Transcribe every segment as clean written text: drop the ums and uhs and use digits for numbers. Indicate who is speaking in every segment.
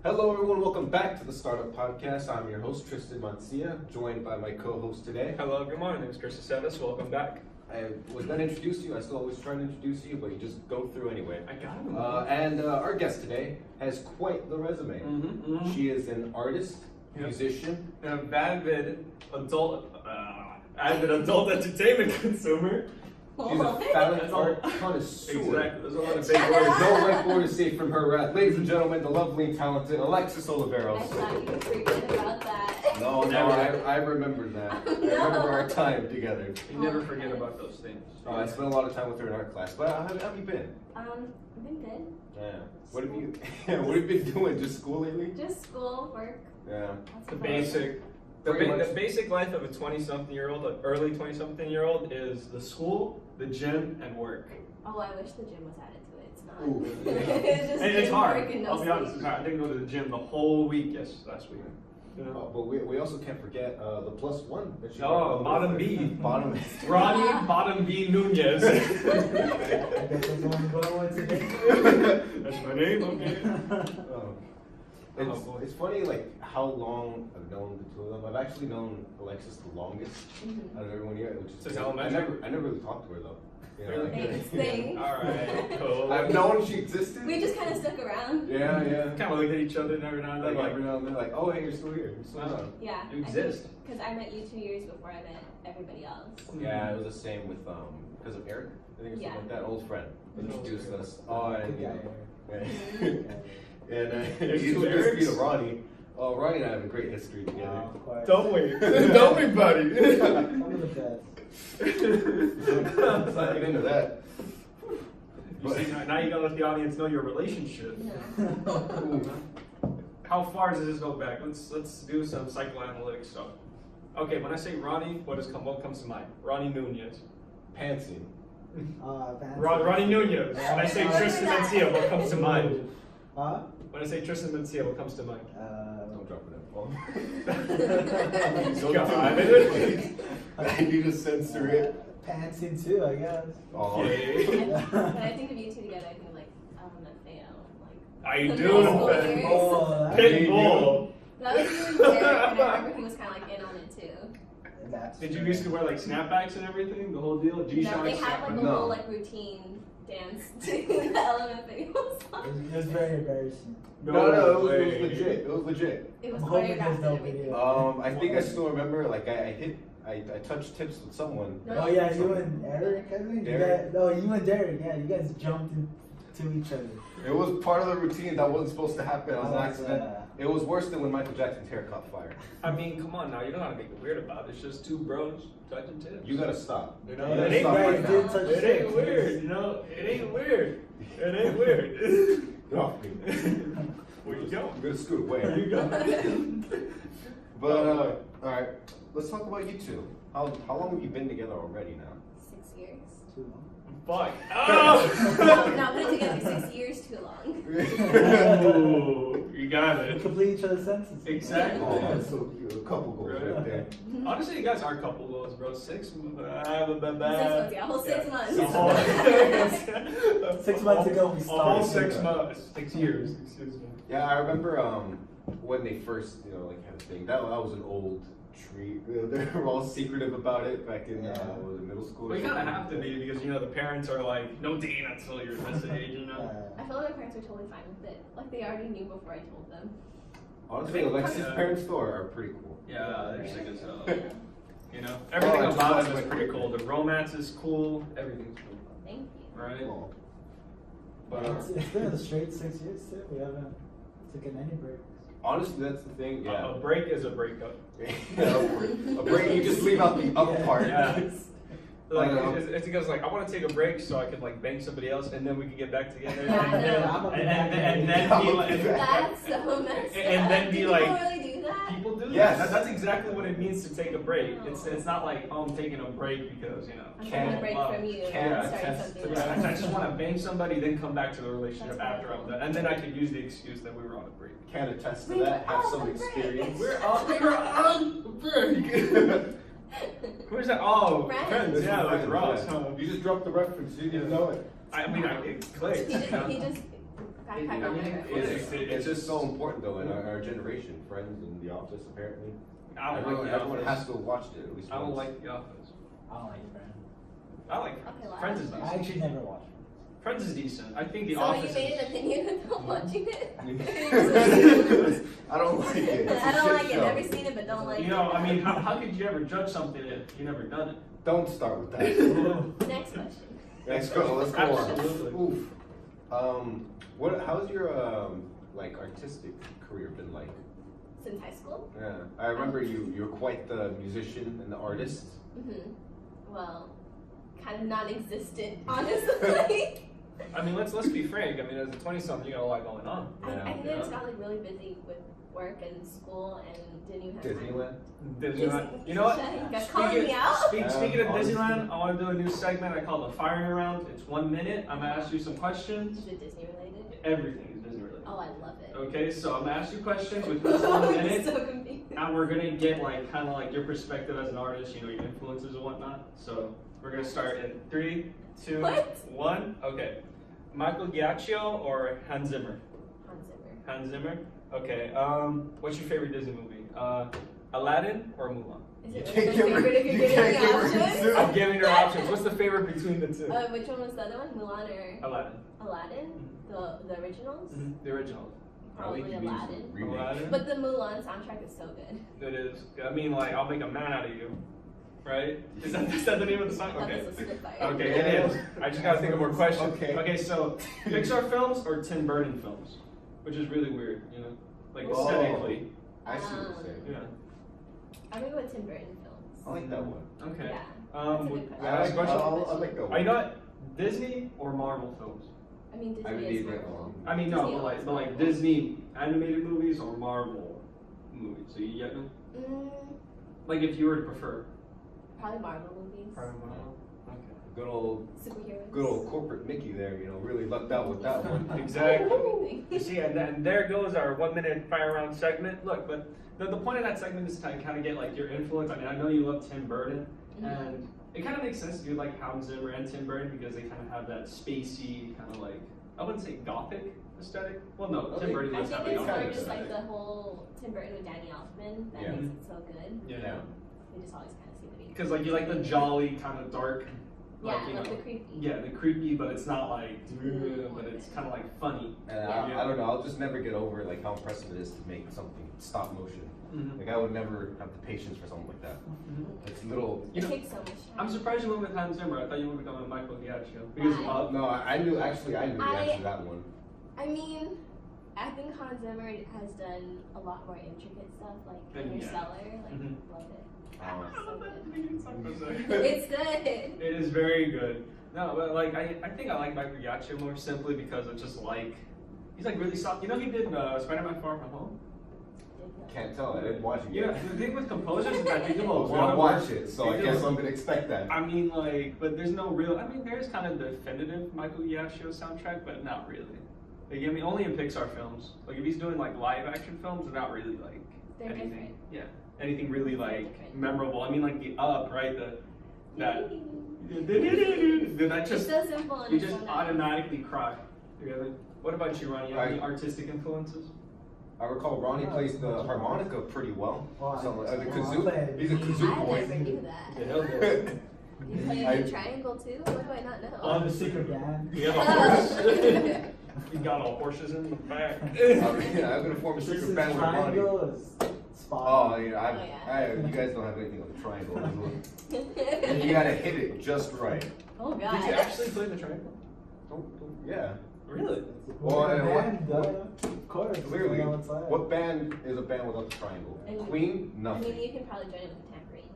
Speaker 1: Hello everyone, welcome back to the Startup Podcast. I'm your host, Tristen Mancilla, joined by my co-host today.
Speaker 2: Hello, good morning. My name is Aceves. Welcome back.
Speaker 1: I was going to introduce you. I still always try to introduce you, but you just go through anyway.
Speaker 2: I got him.
Speaker 1: And our guest today has quite the resume. She is an artist, musician,
Speaker 2: and an avid adult entertainment consumer.
Speaker 1: She's a phallic art connoisseur.
Speaker 2: Exactly. There's a lot of big words.
Speaker 1: No right word is safe from her wrath. Ladies and gentlemen, the lovely and talented Alexis Oliveros.
Speaker 3: I thought you would forget about that.
Speaker 1: No, I remember that. I remember our time together.
Speaker 2: You never forget about those things.
Speaker 1: I spent a lot of time with her in art class. But how have you been?
Speaker 3: I've been good.
Speaker 1: Yeah. What have you been doing? Just school lately?
Speaker 3: Just school, work.
Speaker 1: Yeah.
Speaker 2: The basic. The basic life of a 20-something-year-old, an early 20-something-year-old, is the school, the gym, and work.
Speaker 3: Oh, I wish the gym was added to it. It's not.
Speaker 1: Ooh.
Speaker 3: It's just
Speaker 2: And it's
Speaker 3: gym,
Speaker 2: hard.
Speaker 3: work, and no
Speaker 2: I'll be honest,
Speaker 3: sleep.
Speaker 2: it's hard. I didn't go to the gym the whole week last week. You know?
Speaker 1: But we also can't forget the plus one that she
Speaker 2: Oh, bottom B.
Speaker 1: Bottom
Speaker 2: Ronnie, bottom B, Nunez. That's my name, okay.
Speaker 1: It's funny, like, how long I've known the two of them. I've actually known Alexis the longest out of everyone here, which is
Speaker 2: Since elementary?
Speaker 1: I never really talked to her though. You know,
Speaker 2: Really?
Speaker 3: Thanks.
Speaker 2: Alright, cool.
Speaker 1: I've known she existed.
Speaker 3: We just kind of stuck around.
Speaker 1: Yeah.
Speaker 2: kind of look at each other every now and then,
Speaker 1: Like every now and then, like, oh hey, you're still here. You're still on.
Speaker 3: Yeah.
Speaker 2: You exist.
Speaker 3: Because I met you 2 years before I met everybody else.
Speaker 1: Yeah, it was the same with because of Eric. I think it's
Speaker 3: Yeah.
Speaker 1: something like that. Old friend introduced us. And you know,
Speaker 2: There's
Speaker 1: he
Speaker 2: two
Speaker 1: introduced me to
Speaker 2: Erics?
Speaker 1: Ronnie. Oh, Ronnie and I have a great history together.
Speaker 2: Don't wait.
Speaker 1: Don't be buddy.
Speaker 4: I'm the best.
Speaker 1: Let's not get into that.
Speaker 2: You see, now you gotta let the audience know your relationship.
Speaker 3: No.
Speaker 2: How far does this go back? Let's do some psychoanalytic stuff. Okay, when I say Ronnie, what comes to mind? Ronnie Nunez.
Speaker 1: Pantsy.
Speaker 2: Ronnie Nunez. When I say Tristen Mancilla, what comes to mind?
Speaker 4: Huh?
Speaker 2: When I say Tristen Mancilla, what comes to mind?
Speaker 1: Don't drop it in.
Speaker 2: God.
Speaker 1: I need to censor it.
Speaker 4: Pantsing too, I guess.
Speaker 1: Oh.
Speaker 3: When I think of you two together, I think like LMFAO. Like,
Speaker 2: I
Speaker 3: the
Speaker 2: do.
Speaker 3: middle schoolers.
Speaker 4: Oh,
Speaker 2: Pitbull.
Speaker 3: That was you and Derek, and I remember he was kind of like in on it too.
Speaker 4: that's
Speaker 2: Did you
Speaker 4: true.
Speaker 2: used to wear like snapbacks and everything? The whole deal? G-Shock
Speaker 3: No, they had like a
Speaker 1: No.
Speaker 3: whole like routine dance to the LMFAO song.
Speaker 4: It was very embarrassing.
Speaker 1: No, it
Speaker 2: way.
Speaker 1: was legit. It was legit.
Speaker 3: It was
Speaker 4: I'm hoping
Speaker 3: choreographed
Speaker 4: there's
Speaker 3: and
Speaker 4: no
Speaker 3: everything.
Speaker 4: video.
Speaker 1: I think I still remember. Like I touched tips with someone.
Speaker 3: No.
Speaker 4: Oh yeah, you and Eric, I think.
Speaker 1: Derek.
Speaker 4: You and Derek, yeah, you guys jumped into each other.
Speaker 1: It was part of the routine that wasn't supposed to happen. It was an
Speaker 4: Oh,
Speaker 1: accident.
Speaker 4: yeah.
Speaker 1: It was worse than when Michael Jackson's hair caught fire.
Speaker 2: I mean, come on now. You don't gotta make it weird about it. It's just two bros touching tips.
Speaker 1: You gotta stop.
Speaker 2: You know,
Speaker 1: You gotta
Speaker 2: it ain't
Speaker 1: stop
Speaker 2: weird.
Speaker 1: right
Speaker 4: You
Speaker 1: now.
Speaker 4: did touch
Speaker 2: It
Speaker 4: tips.
Speaker 2: ain't weird, you know? It ain't weird. It ain't weird.
Speaker 1: Get off me.
Speaker 2: Where you go?
Speaker 1: I'm gonna scoot
Speaker 2: Where
Speaker 1: away.
Speaker 2: you go?
Speaker 1: But all right, let's talk about you two. How long have you been together already now?
Speaker 3: 6 years.
Speaker 4: Too long.
Speaker 2: Fuck. Oh!
Speaker 3: No, not put it together 6 years too long.
Speaker 2: Ooh, you got
Speaker 4: We
Speaker 2: it.
Speaker 4: complete each other's sentences.
Speaker 2: Exactly.
Speaker 1: Oh, that's so cute. A couple goals right there.
Speaker 2: Honestly, you guys are a couple goals, bro. 6 months.
Speaker 3: 6 months, yeah, a whole 6 months.
Speaker 2: The whole-
Speaker 4: 6 months ago we
Speaker 2: A whole
Speaker 4: started.
Speaker 2: 6 months. 6 years. Excuse me.
Speaker 1: Yeah, I remember when they first, like had a thing. That was an old treat. They were all secretive about it back in what was it, middle school.
Speaker 2: Well, you kind of have to be because, the parents are like, no dating until you're this age, you know?
Speaker 3: I feel like my parents were totally fine with it. Like they already knew before I told them.
Speaker 1: Honestly, Alexis' parents though are pretty cool.
Speaker 2: Yeah, they're sick as hell. Everything about them is pretty cool. The romance is cool. Everything's cool,
Speaker 3: Thank you.
Speaker 2: right?
Speaker 1: Oh.
Speaker 2: But
Speaker 4: It's been a straight 6 years too. We haven't taken any breaks.
Speaker 1: Honestly, that's the thing. Yeah.
Speaker 2: a break is a breakup.
Speaker 1: A break. You just leave out the up part.
Speaker 2: Yeah. Like,
Speaker 1: I know.
Speaker 2: it's because like I want to take a break so I can like bang somebody else and then we can get back together
Speaker 3: Yeah, I
Speaker 4: know.
Speaker 2: and then be like
Speaker 3: That's so messed
Speaker 2: And
Speaker 3: up.
Speaker 2: then be
Speaker 3: People
Speaker 2: like-
Speaker 3: really do that?
Speaker 2: people do
Speaker 1: Yes.
Speaker 2: that's exactly what it means to take a break. It's not like I'm taking a break because
Speaker 3: I'm taking a break
Speaker 2: love.
Speaker 3: from you
Speaker 1: Can't
Speaker 3: and starting
Speaker 1: attest
Speaker 3: something
Speaker 1: to
Speaker 3: else.
Speaker 2: I just want to bang somebody, then come back to the relationship
Speaker 3: That's
Speaker 2: after
Speaker 3: right.
Speaker 2: I'm done, and then I can use the excuse that we were on a break.
Speaker 1: Can't attest to
Speaker 3: We
Speaker 1: that.
Speaker 3: were
Speaker 1: Have
Speaker 3: on
Speaker 1: some
Speaker 3: a break.
Speaker 1: experience.
Speaker 2: We're on a break. Who's that? Oh,
Speaker 3: Friends.
Speaker 2: friends. Yeah, like
Speaker 1: Friends,
Speaker 2: Ross.
Speaker 1: yeah.
Speaker 2: Huh?
Speaker 1: You just dropped the reference. You didn't know it.
Speaker 2: I mean, it clicked.
Speaker 3: He just Backpack on my
Speaker 1: It's just so important though in our generation. Friends and The Office apparently.
Speaker 2: I don't like The
Speaker 1: Everyone
Speaker 2: Office.
Speaker 1: has to have watched it at least
Speaker 2: I don't
Speaker 1: once.
Speaker 2: like The Office.
Speaker 4: I don't like Friends.
Speaker 2: I like Friends.
Speaker 3: Okay, well,
Speaker 2: Friends is
Speaker 4: I
Speaker 2: decent.
Speaker 4: actually never watched
Speaker 2: Friends is decent. I think The
Speaker 3: So
Speaker 2: Office
Speaker 3: you made
Speaker 2: is...
Speaker 3: an opinion without watching it?
Speaker 1: I don't like it. It's a
Speaker 3: I don't
Speaker 1: shit
Speaker 3: like it.
Speaker 1: show.
Speaker 3: Never seen it, but don't like
Speaker 2: You
Speaker 3: it.
Speaker 2: know, I mean, how could you ever judge something if you never done it?
Speaker 1: Don't start with that.
Speaker 3: Next question.
Speaker 1: Let's go. Let's go
Speaker 2: Absolutely.
Speaker 1: on. Oof. How's your like artistic career been like?
Speaker 3: Since high school?
Speaker 1: Yeah, I remember you're quite the musician and the artist.
Speaker 3: Well, kind of non-existent, honestly.
Speaker 2: I mean, let's be frank. I mean, as a 20-something, you got a lot going on.
Speaker 3: I think I just got like really busy with work and school and didn't even have time.
Speaker 2: Disneyland. You know what?
Speaker 3: You guys calling me out?
Speaker 2: Speaking of Disneyland, I want to do a new segment I call the firing round. It's 1 minute. I'm gonna ask you some questions.
Speaker 3: Is it Disney related?
Speaker 2: Everything is Disney related.
Speaker 3: Oh, I love it.
Speaker 2: Okay, so I'm gonna ask you questions with this 1 minute,
Speaker 3: so confused.
Speaker 2: and we're gonna get like kind of like your perspective as an artist, you know, your influences and whatnot. So we're gonna start in 3, 2,
Speaker 3: What?
Speaker 2: 1. Okay, Michael Giacchio or Hans Zimmer?
Speaker 3: Hans Zimmer.
Speaker 2: Hans Zimmer. Okay. What's your favorite Disney movie? Aladdin or Mulan?
Speaker 3: Is it
Speaker 1: can't
Speaker 3: really my
Speaker 1: give her-
Speaker 3: favorite if
Speaker 1: you
Speaker 3: you're
Speaker 1: can't
Speaker 3: giving me
Speaker 1: give her
Speaker 3: options?
Speaker 1: two.
Speaker 2: I'm giving her options. What's the favorite between the two?
Speaker 3: Which one was the other one? Mulan or
Speaker 2: Aladdin.
Speaker 3: Aladdin? The originals?
Speaker 2: The original.
Speaker 3: Probably Aladdin.
Speaker 2: Aladdin.
Speaker 3: But the Mulan soundtrack is so good.
Speaker 2: It is. I mean, like, I'll make a man out of you. Right? Is that the name of the song?
Speaker 3: I thought
Speaker 2: Okay.
Speaker 3: this was Spitfire.
Speaker 2: Okay, it is. I just gotta think of more questions.
Speaker 1: Okay.
Speaker 2: So Pixar films or Tim Burton films? Which is really weird, you know? Like
Speaker 1: Oh.
Speaker 2: aesthetically.
Speaker 1: I see what you're saying.
Speaker 2: Yeah.
Speaker 3: I'm gonna go with Tim Burton films.
Speaker 1: I like that one.
Speaker 2: Okay.
Speaker 3: Yeah. That's a good
Speaker 2: Last
Speaker 3: question.
Speaker 2: question.
Speaker 1: I like that one.
Speaker 2: Are you not Disney or Marvel films?
Speaker 3: I mean, Disney
Speaker 1: I would
Speaker 3: is
Speaker 1: need
Speaker 3: Marvel.
Speaker 1: that
Speaker 2: I mean, no,
Speaker 3: Disney
Speaker 2: but
Speaker 3: owns
Speaker 2: like
Speaker 3: Marvel.
Speaker 2: Disney animated movies or Marvel movies. So you get me? Like if you were to prefer.
Speaker 3: Probably Marvel movies.
Speaker 2: Marvel. Okay.
Speaker 1: Good old
Speaker 3: Superheroes.
Speaker 1: corporate Mickey there, you know, really lucked out with that one.
Speaker 2: Exactly.
Speaker 3: Everything.
Speaker 2: You see, and there goes our 1 minute fire round segment. Look, but the point of that segment is to kind of get like your influence. I mean, I know you love Tim Burton, and it kind of makes sense to do like Hans Zimmer and Tim Burton because they kind of have that spacey kind of like, I wouldn't say gothic aesthetic. Well, no, Tim Burton
Speaker 3: I
Speaker 2: does
Speaker 3: think
Speaker 2: have
Speaker 3: it's
Speaker 2: a
Speaker 3: more
Speaker 2: gothic
Speaker 3: just like
Speaker 2: aesthetic.
Speaker 3: the whole Tim Burton with Danny Elfman that
Speaker 1: Yeah.
Speaker 3: makes it so good.
Speaker 2: Yeah.
Speaker 3: We just always kind of see the video.
Speaker 2: Because like you like the jolly kind of dark.
Speaker 3: Yeah,
Speaker 2: you
Speaker 3: like
Speaker 2: know,
Speaker 3: the creepy.
Speaker 2: Yeah, the creepy, but it's not like, but it's kind of like funny.
Speaker 1: And
Speaker 3: Yeah.
Speaker 1: I don't know, I'll just never get over like how impressive it is to make something stop motion. Like I would never have the patience for something like that. It's little.
Speaker 3: It takes so much time.
Speaker 2: I'm surprised you went with Hans Zimmer. I thought you would have gone with Michael Giacchio because of
Speaker 3: Why?
Speaker 2: Up.
Speaker 1: No, I knew the answer to that one.
Speaker 3: I mean, I think Hans Zimmer has done a lot more intricate stuff, like
Speaker 2: Then, yeah.
Speaker 3: Interstellar. Like,
Speaker 2: Mhm.
Speaker 3: love it.
Speaker 1: Oh.
Speaker 3: So good. It's good.
Speaker 2: It is very good. No, but like I think I like Michael Giacchio more simply because it's just like he's like really soft. You know he did Spider-Man Far From Home.
Speaker 1: Can't tell, I didn't watch it
Speaker 2: Yeah,
Speaker 1: yet.
Speaker 2: the thing with composers is that they do
Speaker 1: I
Speaker 2: a
Speaker 1: was
Speaker 2: lot
Speaker 1: gonna
Speaker 2: of
Speaker 1: watch
Speaker 2: work.
Speaker 1: it, so
Speaker 2: They
Speaker 1: I
Speaker 2: do
Speaker 1: guess
Speaker 2: a-
Speaker 1: I'm gonna expect that.
Speaker 2: I mean, like, but there's no real. I mean, there's kind of definitive Michael Giacchio soundtrack, but not really. Like, I mean, only in Pixar films. Like, if he's doing like live action films, they're not really like
Speaker 3: They're
Speaker 2: anything.
Speaker 3: different.
Speaker 2: Yeah, anything really like
Speaker 3: Different.
Speaker 2: memorable. I mean, like the Up, right? That
Speaker 3: It's
Speaker 2: just
Speaker 3: so simple and
Speaker 2: you
Speaker 3: it's
Speaker 2: just
Speaker 3: so nice.
Speaker 2: automatically cry. Together. What about you, Ronnie? You have any
Speaker 1: I-
Speaker 2: artistic influences?
Speaker 1: I recall Ronnie plays the harmonica pretty well.
Speaker 4: Well,
Speaker 1: So, the
Speaker 4: I
Speaker 1: kazoo,
Speaker 4: play-
Speaker 1: he's a kazoo
Speaker 3: I
Speaker 1: boy.
Speaker 3: never knew that.
Speaker 2: Yeah, he'll do it.
Speaker 3: You play
Speaker 1: I-
Speaker 3: a triangle too? What do I not know?
Speaker 2: On
Speaker 4: the secret band.
Speaker 2: You have a horse. You got all horses in the back.
Speaker 1: Yeah, I'm gonna form a
Speaker 4: This
Speaker 1: secret
Speaker 4: is
Speaker 1: band with Ronnie.
Speaker 4: triangle is spot
Speaker 1: Oh,
Speaker 4: on.
Speaker 1: yeah, you guys don't have anything on the triangle. And you gotta hit it just right.
Speaker 3: Oh
Speaker 2: Did you
Speaker 3: god.
Speaker 2: actually play the triangle?
Speaker 1: Yeah.
Speaker 2: Really?
Speaker 1: Well,
Speaker 4: Well,
Speaker 1: and what-
Speaker 4: band, of course.
Speaker 1: Clearly,
Speaker 4: I know it's like-
Speaker 1: what band is a band without the triangle?
Speaker 3: And-
Speaker 1: Queen?
Speaker 3: I mean,
Speaker 1: Nothing.
Speaker 3: you can probably join it with a tambourine.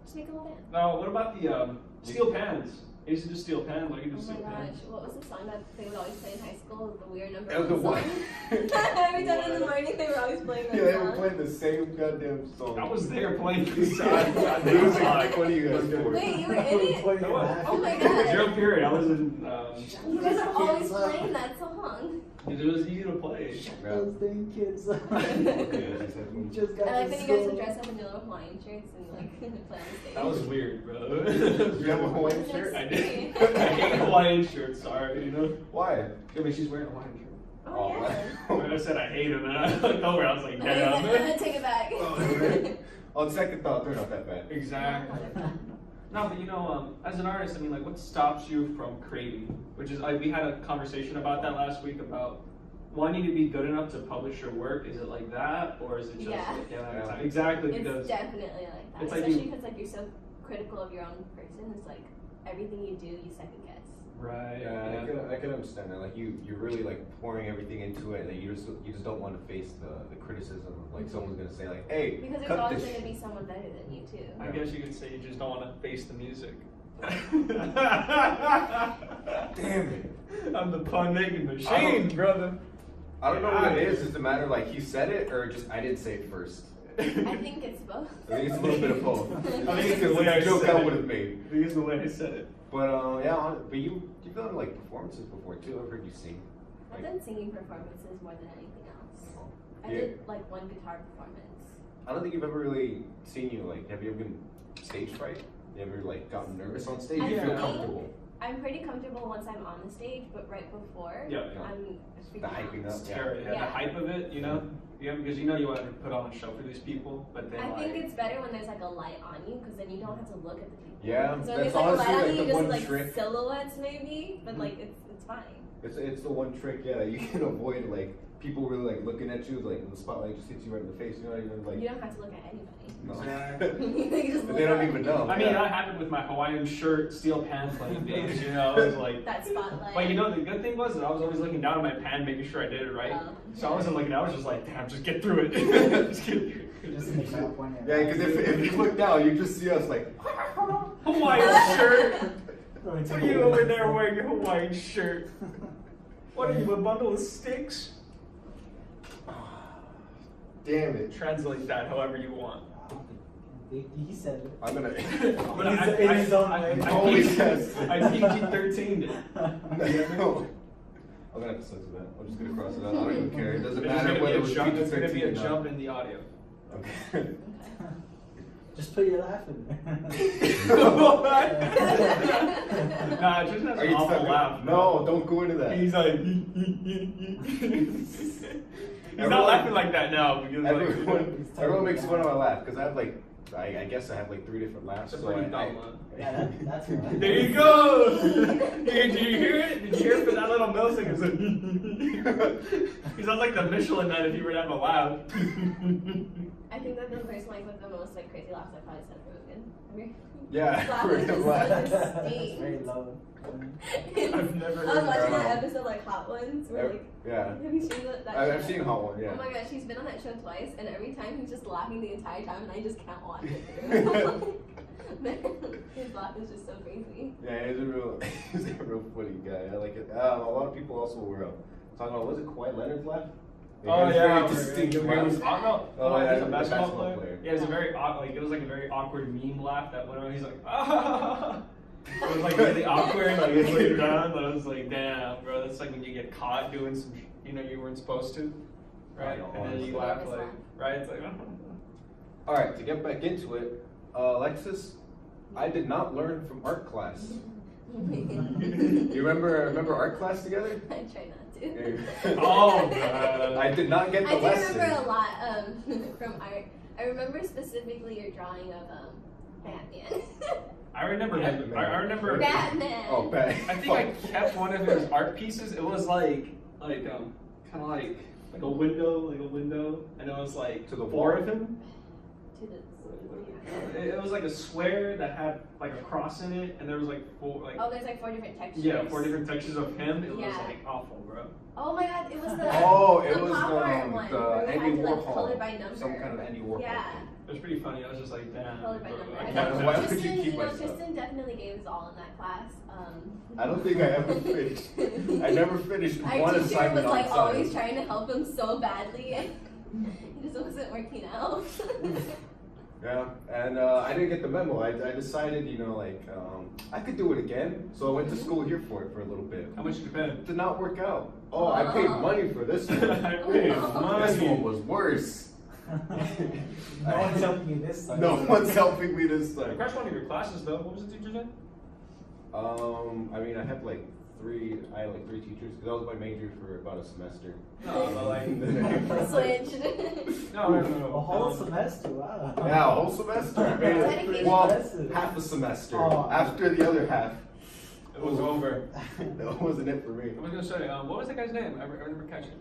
Speaker 3: Just make a whole band.
Speaker 2: No, what about the steel pans? I used to do steel pans. I could do
Speaker 3: Oh my
Speaker 2: steel
Speaker 3: gosh,
Speaker 2: pans.
Speaker 3: what was the song that they would always play in high school? The weird number
Speaker 1: That was the
Speaker 3: one
Speaker 1: one.
Speaker 3: song? Every time in the morning they were always playing that
Speaker 1: Yeah, they were
Speaker 3: song.
Speaker 1: playing the same goddamn song.
Speaker 2: I was there playing this song.
Speaker 1: It was like, what are you guys doing?
Speaker 3: Wait, you were in it?
Speaker 4: Playing
Speaker 2: What?
Speaker 4: back.
Speaker 3: Oh my god.
Speaker 2: Zero period. I was in.
Speaker 3: You guys are always playing that song.
Speaker 2: It was easy to play.
Speaker 4: Those dang kids.
Speaker 1: Okay.
Speaker 4: We just got
Speaker 3: I like
Speaker 4: to
Speaker 3: when you guys
Speaker 4: school.
Speaker 3: would dress up in your little Hawaiian shirts and like play on stage.
Speaker 2: That was weird, bro.
Speaker 1: You have a Hawaiian
Speaker 3: That's
Speaker 1: shirt?
Speaker 2: I
Speaker 3: scary.
Speaker 2: did. I ate a Hawaiian shirt, sorry, you know?
Speaker 1: Why?
Speaker 2: I mean, she's wearing a Hawaiian shirt.
Speaker 3: Oh, yeah.
Speaker 2: When I said I hate him, and I looked over, I was like, damn.
Speaker 3: Take it back.
Speaker 1: On second thought, they're not that bad.
Speaker 2: Exactly. No, but you know, as an artist, I mean, like, what stops you from creating? Which is, like, we had a conversation about that last week about wanting to be good enough to publish your work. Is it like that, or is it just like,
Speaker 1: Yeah.
Speaker 2: exactly,
Speaker 3: It's
Speaker 2: because
Speaker 3: definitely like that.
Speaker 2: it's like
Speaker 3: Especially
Speaker 2: you-
Speaker 3: because like you're so critical of your own person. It's like everything you do, you second guess.
Speaker 2: right,
Speaker 1: Yeah, I can understand that. Like you're really like pouring everything into it, and you just don't want to face the criticism of like someone's gonna say like, hey,
Speaker 3: Because there's
Speaker 1: cut
Speaker 3: always
Speaker 1: this.
Speaker 3: going to be someone better than you too.
Speaker 2: I guess you could say you just don't want to face the music.
Speaker 1: Damn it.
Speaker 2: I'm the pun making machine, brother.
Speaker 1: I don't know what it is. Does it matter like he said it or just I didn't say it first?
Speaker 3: I think it's both.
Speaker 1: I think it's a little bit of both.
Speaker 2: I think it's the way I
Speaker 1: a joke
Speaker 2: said
Speaker 1: I
Speaker 2: it.
Speaker 1: would have made.
Speaker 2: I think it's the way I said it.
Speaker 1: But but you've done like performances before too. I've heard you sing.
Speaker 3: I've done singing performances more than anything else. I
Speaker 1: Yeah.
Speaker 3: did like one guitar performance.
Speaker 1: I don't think you've ever really seen you like. Have you ever been stage fright? You ever like gotten nervous on stage?
Speaker 3: I
Speaker 1: You feel
Speaker 3: think
Speaker 1: comfortable?
Speaker 3: I'm pretty comfortable once I'm on the stage, but right before,
Speaker 2: Yeah.
Speaker 3: I'm freaking
Speaker 1: The
Speaker 3: out.
Speaker 1: hyping up.
Speaker 2: It's terrible. Yeah,
Speaker 3: Yeah.
Speaker 2: the hype of it, you know? Yeah, because you know you want to put on a show for these people, but then
Speaker 3: I
Speaker 2: like,
Speaker 3: think it's better when there's like a light on you, because then you don't have to look at the people.
Speaker 1: Yeah,
Speaker 3: So when
Speaker 1: that's
Speaker 3: there's like a
Speaker 1: honestly
Speaker 3: light on
Speaker 1: like
Speaker 3: you,
Speaker 1: the
Speaker 3: you just
Speaker 1: one
Speaker 3: like
Speaker 1: trick.
Speaker 3: silhouettes maybe, but like it's fine.
Speaker 1: It's the one trick, yeah, that you can avoid like people really like looking at you, like the spotlight just hits you right in the face. You know what I mean? Like
Speaker 3: You don't have to look at anybody.
Speaker 1: no.
Speaker 3: You just
Speaker 1: But
Speaker 3: look
Speaker 1: they don't
Speaker 3: up.
Speaker 1: even know.
Speaker 2: I mean,
Speaker 1: yeah.
Speaker 2: that happened with my Hawaiian shirt, steel pan playing days, you know? It was like,
Speaker 3: That spotlight.
Speaker 2: but you know, the good thing was that I was always looking down at my pan, making sure I did it right.
Speaker 3: Oh,
Speaker 2: So I wasn't looking, I was just like, damn, just get through it. Just get through it.
Speaker 4: Just in the top one.
Speaker 1: Yeah, because if you look down, you just see us like.
Speaker 2: Hawaiian shirt.
Speaker 4: Going to
Speaker 2: What are you over there wearing your Hawaiian shirt? What are you, a bundle of sticks?
Speaker 1: Damn it!
Speaker 2: Translate that however you want.
Speaker 4: He said it.
Speaker 1: I'm gonna.
Speaker 2: But
Speaker 4: In his own way.
Speaker 1: Always says.
Speaker 2: I PG-13'd it.
Speaker 1: No. I'm gonna have to censor that. I'm just gonna cross it out. I don't even care. It doesn't
Speaker 2: It's
Speaker 1: matter
Speaker 2: gonna be
Speaker 1: whether
Speaker 2: a
Speaker 1: it was
Speaker 2: jump. It's gonna be a
Speaker 1: PG-13 or not.
Speaker 2: jump in the audio.
Speaker 1: Okay.
Speaker 4: Just put your laugh in there.
Speaker 2: Nah, just has
Speaker 1: Are
Speaker 2: an
Speaker 1: you
Speaker 2: awful
Speaker 1: talking-
Speaker 2: laugh.
Speaker 1: No, don't go into that.
Speaker 2: He's like, he's not laughing like that now because
Speaker 1: Everyone makes fun of my laugh because I have like, I guess I have like 3 different laughs.
Speaker 2: It's a
Speaker 1: so
Speaker 2: pretty
Speaker 1: I-
Speaker 2: dumb one.
Speaker 4: Yeah, that's right.
Speaker 2: There you go. Did you hear it? Did you hear it for that little millisecond? He sounds like the Michelin Man if he were to have a laugh.
Speaker 3: I think that the person like with the most like crazy laughs I probably said for Logan.
Speaker 1: Yeah,
Speaker 3: Laugh
Speaker 1: for
Speaker 3: is
Speaker 1: him
Speaker 3: just
Speaker 1: laugh.
Speaker 3: like
Speaker 4: That's
Speaker 3: distinct.
Speaker 4: very low.
Speaker 2: I've never
Speaker 3: I was
Speaker 2: heard
Speaker 3: watching
Speaker 2: that.
Speaker 3: that episode like Hot Ones where like
Speaker 1: Yeah.
Speaker 3: have you seen that
Speaker 1: I've
Speaker 3: show?
Speaker 1: seen Hot One, yeah.
Speaker 3: Oh my gosh, he's been on that show twice, and every time he's just laughing the entire time, and I just can't watch it through. His laugh is just so crazy.
Speaker 1: Yeah, he's a real funny guy. I like it. A lot of people also were talking about, was it Kawhi Leonard's laugh?
Speaker 2: Oh
Speaker 1: He has
Speaker 2: yeah,
Speaker 1: very distinct
Speaker 3: Who
Speaker 2: he was
Speaker 1: laugh.
Speaker 2: awkward.
Speaker 1: Oh, yeah,
Speaker 2: He's a
Speaker 1: the
Speaker 2: basketball
Speaker 1: basketball
Speaker 2: player.
Speaker 1: player.
Speaker 2: Yeah, it was a very like it was like a very awkward meme laugh that went around. He's like, ah. It was like really awkward. Like it played around, but I was like, damn, bro, that's like when you get caught doing some, you weren't supposed to, right?
Speaker 1: Oh,
Speaker 2: And then you
Speaker 3: honestly.
Speaker 2: laugh like, right? It's like,
Speaker 1: All right, to get back into it, Alexis, I did not learn from art class. You remember art class together?
Speaker 3: I try not to.
Speaker 2: oh, God.
Speaker 1: I did not get the
Speaker 3: I do
Speaker 1: lesson.
Speaker 3: remember a lot from art. I remember specifically your drawing of Batman.
Speaker 2: I remember.
Speaker 1: Batman.
Speaker 2: I remember.
Speaker 3: Batman.
Speaker 1: Oh, bad.
Speaker 2: I think I kept one of his art pieces. It was kind of like a window, and it was like
Speaker 1: To the
Speaker 2: 4
Speaker 1: wall?
Speaker 2: of him.
Speaker 3: To the
Speaker 2: It was like a square that had like a cross in it, and there was like 4 like
Speaker 3: Oh, there's like 4 different textures.
Speaker 2: yeah, 4 different textures of him. It was
Speaker 3: Yeah.
Speaker 2: like awful, bro.
Speaker 3: Oh my god, it was the
Speaker 1: Oh, it
Speaker 3: the
Speaker 1: was
Speaker 3: pop art one
Speaker 1: the
Speaker 3: where we
Speaker 1: Andy
Speaker 3: had to like
Speaker 1: Warhol.
Speaker 3: color by number.
Speaker 1: Some kind of Andy Warhol.
Speaker 3: Yeah,
Speaker 2: It was pretty funny. I was just like, damn.
Speaker 3: color by
Speaker 2: bro,
Speaker 3: number.
Speaker 2: I
Speaker 3: I
Speaker 2: can't
Speaker 3: know.
Speaker 1: Why
Speaker 2: do
Speaker 1: would you
Speaker 3: Tristen,
Speaker 1: keep my stuff?
Speaker 3: Tristen definitely gave us all in that class.
Speaker 1: I don't think I ever finished. I never finished
Speaker 3: Our
Speaker 1: one
Speaker 3: teacher was
Speaker 1: assignment on
Speaker 3: like
Speaker 1: time.
Speaker 3: always trying to help him so badly, and it just wasn't working out.
Speaker 1: Yeah, and I didn't get the memo. I decided, I could do it again. So I went to school here for it for a little bit.
Speaker 2: How much did you pay?
Speaker 1: It did not work out. Oh, I paid money for this one.
Speaker 2: I paid
Speaker 1: This
Speaker 2: money.
Speaker 1: one was worse.
Speaker 4: No one's helping you this time.
Speaker 1: No one's helping me this
Speaker 2: I
Speaker 1: time.
Speaker 2: crashed one of your classes though. What was the teacher's name?
Speaker 1: I mean, I had like three teachers because that was my major for about a semester.
Speaker 2: No, but like.
Speaker 3: Switched.
Speaker 2: No.
Speaker 4: A whole semester, wow.
Speaker 1: Yeah, a whole semester. I made it.
Speaker 3: Dedication.
Speaker 1: Well,
Speaker 4: Impressive.
Speaker 1: half a semester.
Speaker 4: Oh.
Speaker 1: After the other half,
Speaker 2: It was over.
Speaker 1: that wasn't it for me.
Speaker 2: I was gonna say, what was that guy's name? I remember catching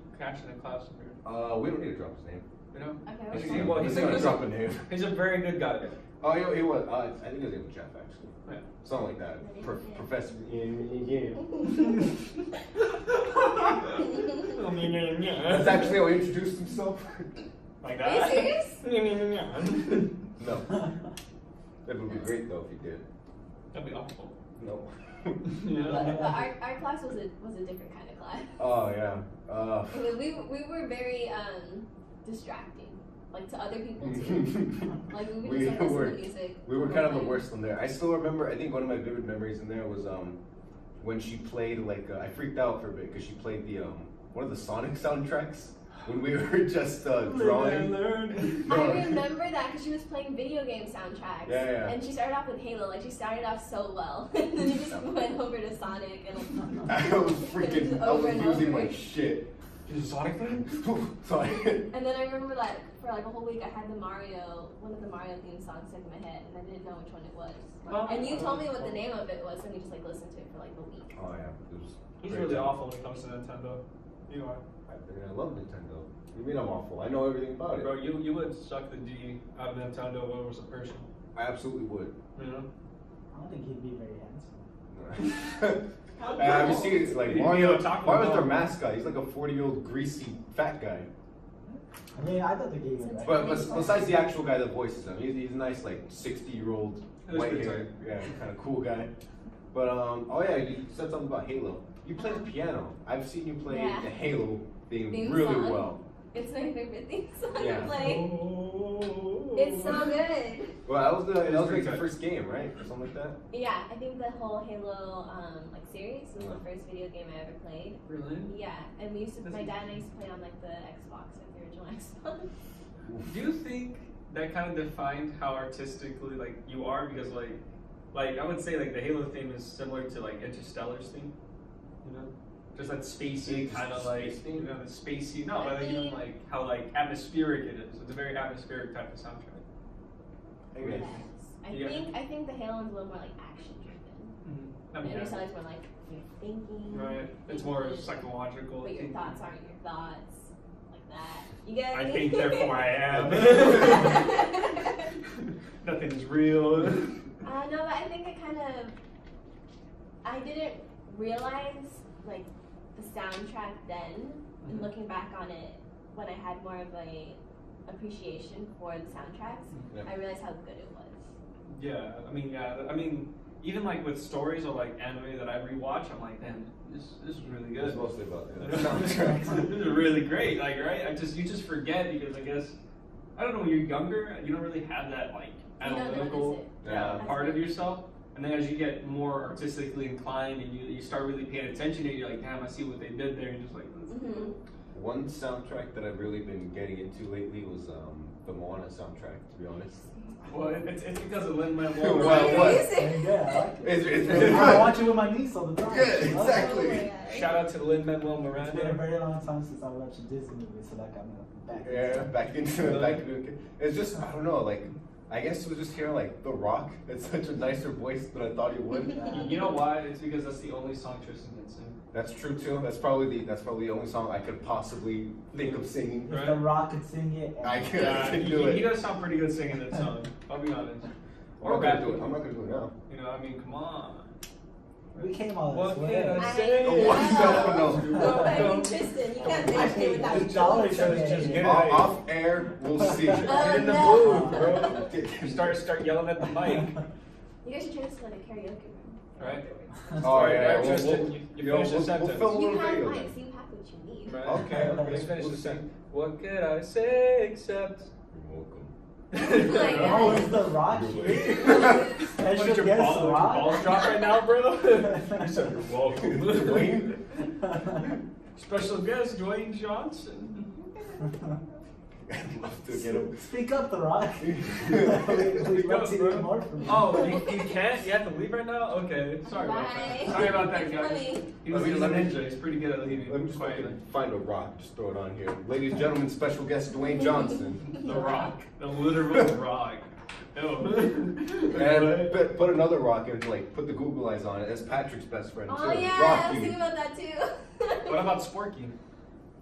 Speaker 2: in class.
Speaker 1: We don't need to drop his name.
Speaker 2: You know?
Speaker 3: Okay,
Speaker 1: He's
Speaker 3: what's
Speaker 2: Well,
Speaker 1: gonna,
Speaker 2: he's
Speaker 1: he's gonna
Speaker 2: a-
Speaker 1: drop a name.
Speaker 2: He's a very good guy.
Speaker 1: Oh, he was. I think his name was Jeff, actually.
Speaker 2: Yeah.
Speaker 1: Something like that.
Speaker 3: Yeah.
Speaker 1: Professor. Yeah. That's actually how he introduced himself.
Speaker 2: Like
Speaker 3: Are you
Speaker 2: that?
Speaker 3: serious?
Speaker 1: No. That would be great though if he did.
Speaker 2: That'd be awful.
Speaker 1: No.
Speaker 3: But
Speaker 2: Yeah.
Speaker 3: our class was a different kind of class.
Speaker 1: Oh yeah.
Speaker 3: Because we were very distracting, like to other people too. Like we would just like listen to music.
Speaker 1: We were kind of the worst one there. I still remember. I think one of my vivid memories in there was when she played like I freaked out for a bit because she played the one of the Sonic soundtracks when we were just drawing.
Speaker 3: I remember that because she was playing video game soundtracks.
Speaker 1: Yeah.
Speaker 3: And she started off with Halo. Like she started off so well, and then it just went over to Sonic and like.
Speaker 1: I was freaking. I was
Speaker 3: Over and
Speaker 1: losing
Speaker 3: over.
Speaker 1: my shit.
Speaker 2: Is it Sonic fan?
Speaker 1: Sorry.
Speaker 3: And then I remember that for like a whole week I had one of the Mario theme songs stuck in my head, and I didn't know which one it was.
Speaker 2: Oh.
Speaker 3: And you told me what the name of it was, so we just like listened to it for like a week.
Speaker 1: Oh yeah. It was
Speaker 2: He's
Speaker 1: great
Speaker 2: really
Speaker 1: time.
Speaker 2: awful when it comes to Nintendo. You are.
Speaker 1: I love Nintendo. You mean I'm awful? I know everything about it.
Speaker 2: Bro, you would suck the D out of Nintendo if it was a person.
Speaker 1: I absolutely would.
Speaker 2: You know?
Speaker 4: I don't think he'd be very handsome.
Speaker 1: Have you seen it? Like
Speaker 2: You
Speaker 1: Mario.
Speaker 2: know, Taco
Speaker 1: Mario's their
Speaker 2: Bell.
Speaker 1: mascot. He's like a 40-year-old greasy fat guy.
Speaker 4: I mean, I thought the game was right.
Speaker 1: But besides the actual guy that voices him, he's a nice like 60-year-old
Speaker 2: That's
Speaker 1: white
Speaker 2: pretty
Speaker 1: hair,
Speaker 2: tight.
Speaker 1: yeah, kind of cool guy. But oh yeah, you said something about Halo. You play the piano. I've seen you play
Speaker 3: Yeah.
Speaker 1: the Halo theme
Speaker 3: Theme
Speaker 1: really
Speaker 3: song.
Speaker 1: well.
Speaker 3: It's my favorite theme song
Speaker 1: Yeah.
Speaker 3: to play. It's so good.
Speaker 1: Well, that was
Speaker 2: It's
Speaker 1: like
Speaker 2: pretty
Speaker 1: the
Speaker 2: tight.
Speaker 1: first game, right? Or something like that.
Speaker 3: Yeah, I think the whole Halo like series was the first video game I ever played.
Speaker 2: Really?
Speaker 3: Yeah, and we used to.
Speaker 2: That's
Speaker 3: My dad
Speaker 2: interesting.
Speaker 3: and I used to play on like the Xbox, like the original Xbox.
Speaker 2: Do you think that kind of defined how artistically like you are? Because like I would say like the Halo theme is similar to like Interstellar's theme, you know, just that spacey
Speaker 1: It's
Speaker 2: kind of
Speaker 1: space
Speaker 2: like
Speaker 1: theme?
Speaker 2: you know the spacey. No,
Speaker 3: I
Speaker 2: but like, you know
Speaker 3: mean-
Speaker 2: like how like atmospheric it is. It's a very atmospheric type of soundtrack.
Speaker 1: Okay.
Speaker 3: Yes. I think the Halo one's a little more like action driven.
Speaker 2: I
Speaker 3: The
Speaker 2: mean, yeah.
Speaker 3: Interstellar's more like you're thinking.
Speaker 2: Right. It's more
Speaker 3: thinking,
Speaker 2: psychological.
Speaker 3: But your
Speaker 2: thinking.
Speaker 3: thoughts aren't your thoughts. Like that. You get
Speaker 2: I
Speaker 3: me?
Speaker 2: think, therefore I am. Nothing is real.
Speaker 3: No, but I think I didn't realize like the soundtrack then, and looking back on it when I had more of a appreciation for the soundtracks,
Speaker 1: Yeah.
Speaker 3: I realized how good it was.
Speaker 2: Yeah, I mean, even like with stories or like anime that I rewatch, I'm like, damn, this is really good.
Speaker 1: It's mostly about the
Speaker 2: This
Speaker 1: soundtrack.
Speaker 2: is really great, like, right? You just forget because I guess I don't know, when you're younger, you don't really have that like
Speaker 3: You don't
Speaker 2: analytical
Speaker 3: notice it.
Speaker 1: Yeah.
Speaker 2: part of yourself. And then as you get more artistically inclined and you start really paying attention to it, you're like, damn, I see what they did there. And you're just like, that's
Speaker 3: Mhm.
Speaker 2: cool.
Speaker 1: One soundtrack that I've really been getting into lately was the Moana soundtrack. To be honest.
Speaker 2: Well, it's because of Lin-Manuel
Speaker 1: Well,
Speaker 2: Miranda.
Speaker 1: what?
Speaker 4: Yeah, I like it.
Speaker 1: It's
Speaker 4: I watch it with my niece all the time.
Speaker 1: Yeah,
Speaker 4: She loves it.
Speaker 1: exactly.
Speaker 3: Oh my God.
Speaker 2: Shout out to Lin-Manuel
Speaker 4: It's been a
Speaker 2: Miranda.
Speaker 4: very long time since I watched a Disney movie, so that got me back.
Speaker 1: Yeah, back into it. It's just I don't know, like I guess it was just hearing like The Rock. It's such a nicer voice than I thought he would.
Speaker 2: You know why? It's because that's the only song Tristen can sing.
Speaker 1: That's true too. That's probably the only song I could possibly think of singing.
Speaker 4: If The Rock could sing it,
Speaker 1: I
Speaker 4: and-
Speaker 1: can-
Speaker 2: Yeah,
Speaker 1: can
Speaker 2: he,
Speaker 1: do it.
Speaker 2: he does sound pretty good singing that song. I'll be honest.
Speaker 1: I'm not gonna do it. I'm not gonna do it now.
Speaker 2: You know, I mean, come on.
Speaker 4: we came all
Speaker 2: What
Speaker 4: this
Speaker 2: can
Speaker 4: way.
Speaker 2: I say?
Speaker 1: Oh, what? No.
Speaker 3: No, but I mean, Tristen, you can't mention it without
Speaker 4: The
Speaker 3: me.
Speaker 4: dollar
Speaker 2: Just
Speaker 4: today.
Speaker 2: get it.
Speaker 1: Off air, we'll see.
Speaker 2: Get in the
Speaker 3: no.
Speaker 2: mood, bro. Start yelling at the mic.
Speaker 3: You guys should turn this into like a karaoke room.
Speaker 2: Right.
Speaker 1: Oh yeah,
Speaker 2: Right, Tristan, you finish the
Speaker 1: we'll
Speaker 2: sentence.
Speaker 1: film a
Speaker 3: You
Speaker 1: little
Speaker 3: have
Speaker 1: video.
Speaker 3: mics, you have what you need.
Speaker 2: Right.
Speaker 1: Okay,
Speaker 2: Let's
Speaker 1: okay.
Speaker 2: finish
Speaker 1: We'll
Speaker 2: the
Speaker 1: see.
Speaker 2: sentence. What could I say except?
Speaker 1: You're welcome.
Speaker 3: my God.
Speaker 4: Oh, is The Rock
Speaker 1: You're
Speaker 4: here?
Speaker 1: welcome.
Speaker 2: What,
Speaker 4: Special
Speaker 2: did your
Speaker 4: guest
Speaker 2: balls
Speaker 4: Rock?
Speaker 2: drop right now, bro? You said you're welcome.
Speaker 1: Dwayne?
Speaker 2: Special guest Dwayne Johnson.
Speaker 1: I'd love to get him.
Speaker 4: Speak up, The Rock. We'd
Speaker 2: Speak
Speaker 4: love
Speaker 2: up,
Speaker 4: to
Speaker 2: bro.
Speaker 4: hear more from you.
Speaker 2: Oh, you can't? You have to leave right now? Okay, sorry about
Speaker 3: Bye.
Speaker 2: that. Sorry about that,
Speaker 3: It's
Speaker 2: guys.
Speaker 3: funny.
Speaker 2: He's a ninja. He's pretty good at leaving.
Speaker 1: Let me just
Speaker 2: quietly.
Speaker 1: find a rock. Just throw it on here. Ladies and gentlemen, special guest Dwayne Johnson.
Speaker 2: The Rock. The literal Rock.
Speaker 1: And put another rock and like put the Google eyes on it. That's Patrick's best friend
Speaker 3: Oh
Speaker 1: too.
Speaker 3: yeah, I was
Speaker 1: Rocky.
Speaker 3: thinking about that too.
Speaker 2: What about Sporky?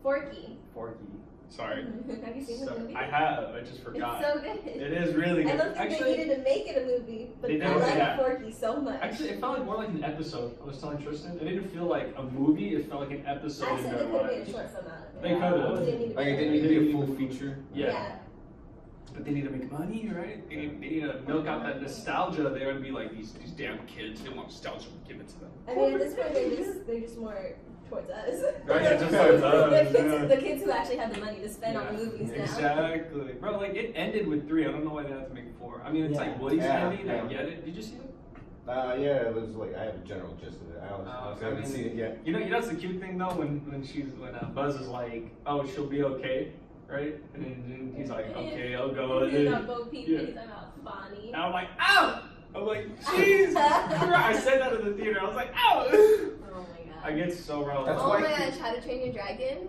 Speaker 3: Forky.
Speaker 2: Forky. Sorry.
Speaker 3: Have you seen the movie?
Speaker 2: I have. I just forgot.
Speaker 3: It's so good.
Speaker 2: It is really
Speaker 3: I
Speaker 2: good.
Speaker 3: don't think they needed to make it a movie, but
Speaker 2: They
Speaker 3: I
Speaker 2: did,
Speaker 3: like
Speaker 2: yeah.
Speaker 3: Forky so much.
Speaker 2: Actually, it felt like more like an episode. I was telling Tristen, it didn't feel like a movie. It felt like an episode.
Speaker 3: I
Speaker 2: in
Speaker 3: said
Speaker 2: their
Speaker 3: there could have
Speaker 2: lives.
Speaker 3: been a short film out of it.
Speaker 2: They could've.
Speaker 3: It didn't need to
Speaker 1: Like it
Speaker 3: be
Speaker 1: didn't need to be a full feature.
Speaker 2: Yeah. But they need to make money, right? They need to milk out that nostalgia. They would be like these damn kids. They want nostalgia. Give it to them.
Speaker 3: I mean, at this point, they're just more towards us.
Speaker 2: Right, yeah, just towards us,
Speaker 3: The kids who actually have the money to spend on movies now.
Speaker 2: Exactly, bro. Like it ended with 3. I don't know why they had to make 4. I mean, it's like Woody's ending. I get it. Did you see it?
Speaker 1: Yeah, it was like I have a general gist of it. I haven't seen it yet.
Speaker 2: You know that's the cute thing though when Buzz is like, oh, she'll be okay, right? And then he's like, okay, I'll go. And
Speaker 3: He's
Speaker 2: then,
Speaker 3: not Bo Peep, he's about Bonnie.
Speaker 2: and I'm like, ow! I'm like, jeez! I said that in the theater. I was like, ow!
Speaker 3: Oh my god.
Speaker 2: I get so wrong.
Speaker 1: That's
Speaker 3: Oh
Speaker 1: why
Speaker 3: my
Speaker 1: I-
Speaker 3: god, How to Train Your Dragon?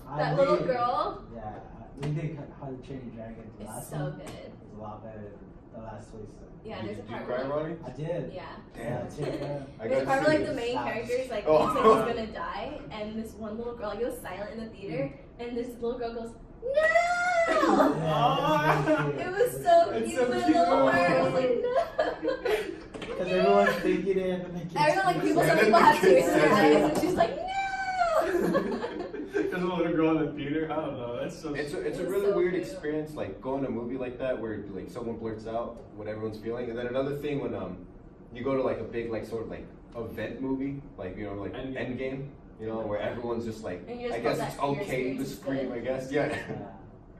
Speaker 4: I
Speaker 3: That little
Speaker 4: did.
Speaker 3: girl
Speaker 4: Yeah, we did How to Train Your Dragon. The
Speaker 3: is
Speaker 4: last
Speaker 3: so
Speaker 4: one
Speaker 3: good.
Speaker 4: was a lot better than the last one.
Speaker 3: Yeah,
Speaker 1: Did
Speaker 3: there's a
Speaker 1: you
Speaker 3: part
Speaker 1: cry,
Speaker 3: where
Speaker 1: Ronnie?
Speaker 4: I did.
Speaker 3: yeah.
Speaker 1: Damn. I
Speaker 3: There's
Speaker 1: gotta
Speaker 3: a part
Speaker 1: see
Speaker 3: where like
Speaker 1: it.
Speaker 3: the main
Speaker 4: Stop.
Speaker 3: characters like
Speaker 1: Oh.
Speaker 3: thinks like he's gonna die, and this one little girl, like it was silent in the theater, and this little girl goes, no! It was so
Speaker 2: It's
Speaker 3: cute,
Speaker 2: so
Speaker 3: but a
Speaker 2: cute.
Speaker 3: little part, I was like, no!
Speaker 4: Because everyone's thinking it, and the kids.
Speaker 3: Everyone, like people,
Speaker 1: And
Speaker 3: some
Speaker 1: then
Speaker 3: people
Speaker 1: the
Speaker 3: have tears
Speaker 1: kid
Speaker 3: in their
Speaker 1: says
Speaker 3: eyes,
Speaker 1: it.
Speaker 3: and she's like, no!
Speaker 2: There's a little girl in the theater. I don't know. That's so.
Speaker 1: It's a
Speaker 3: It's
Speaker 1: really
Speaker 3: so
Speaker 1: weird
Speaker 3: cute.
Speaker 1: experience, like going to a movie like that where like someone blurts out what everyone's feeling, and then another thing when you go to like a big like sort of like event movie, like you know like
Speaker 2: Endgame.
Speaker 1: Endgame, you know where everyone's just like
Speaker 3: And you're
Speaker 1: I
Speaker 3: just
Speaker 1: guess
Speaker 3: hope
Speaker 1: it's
Speaker 3: that your
Speaker 1: okay to
Speaker 3: experience is
Speaker 1: scream,
Speaker 3: good.
Speaker 1: I guess yeah.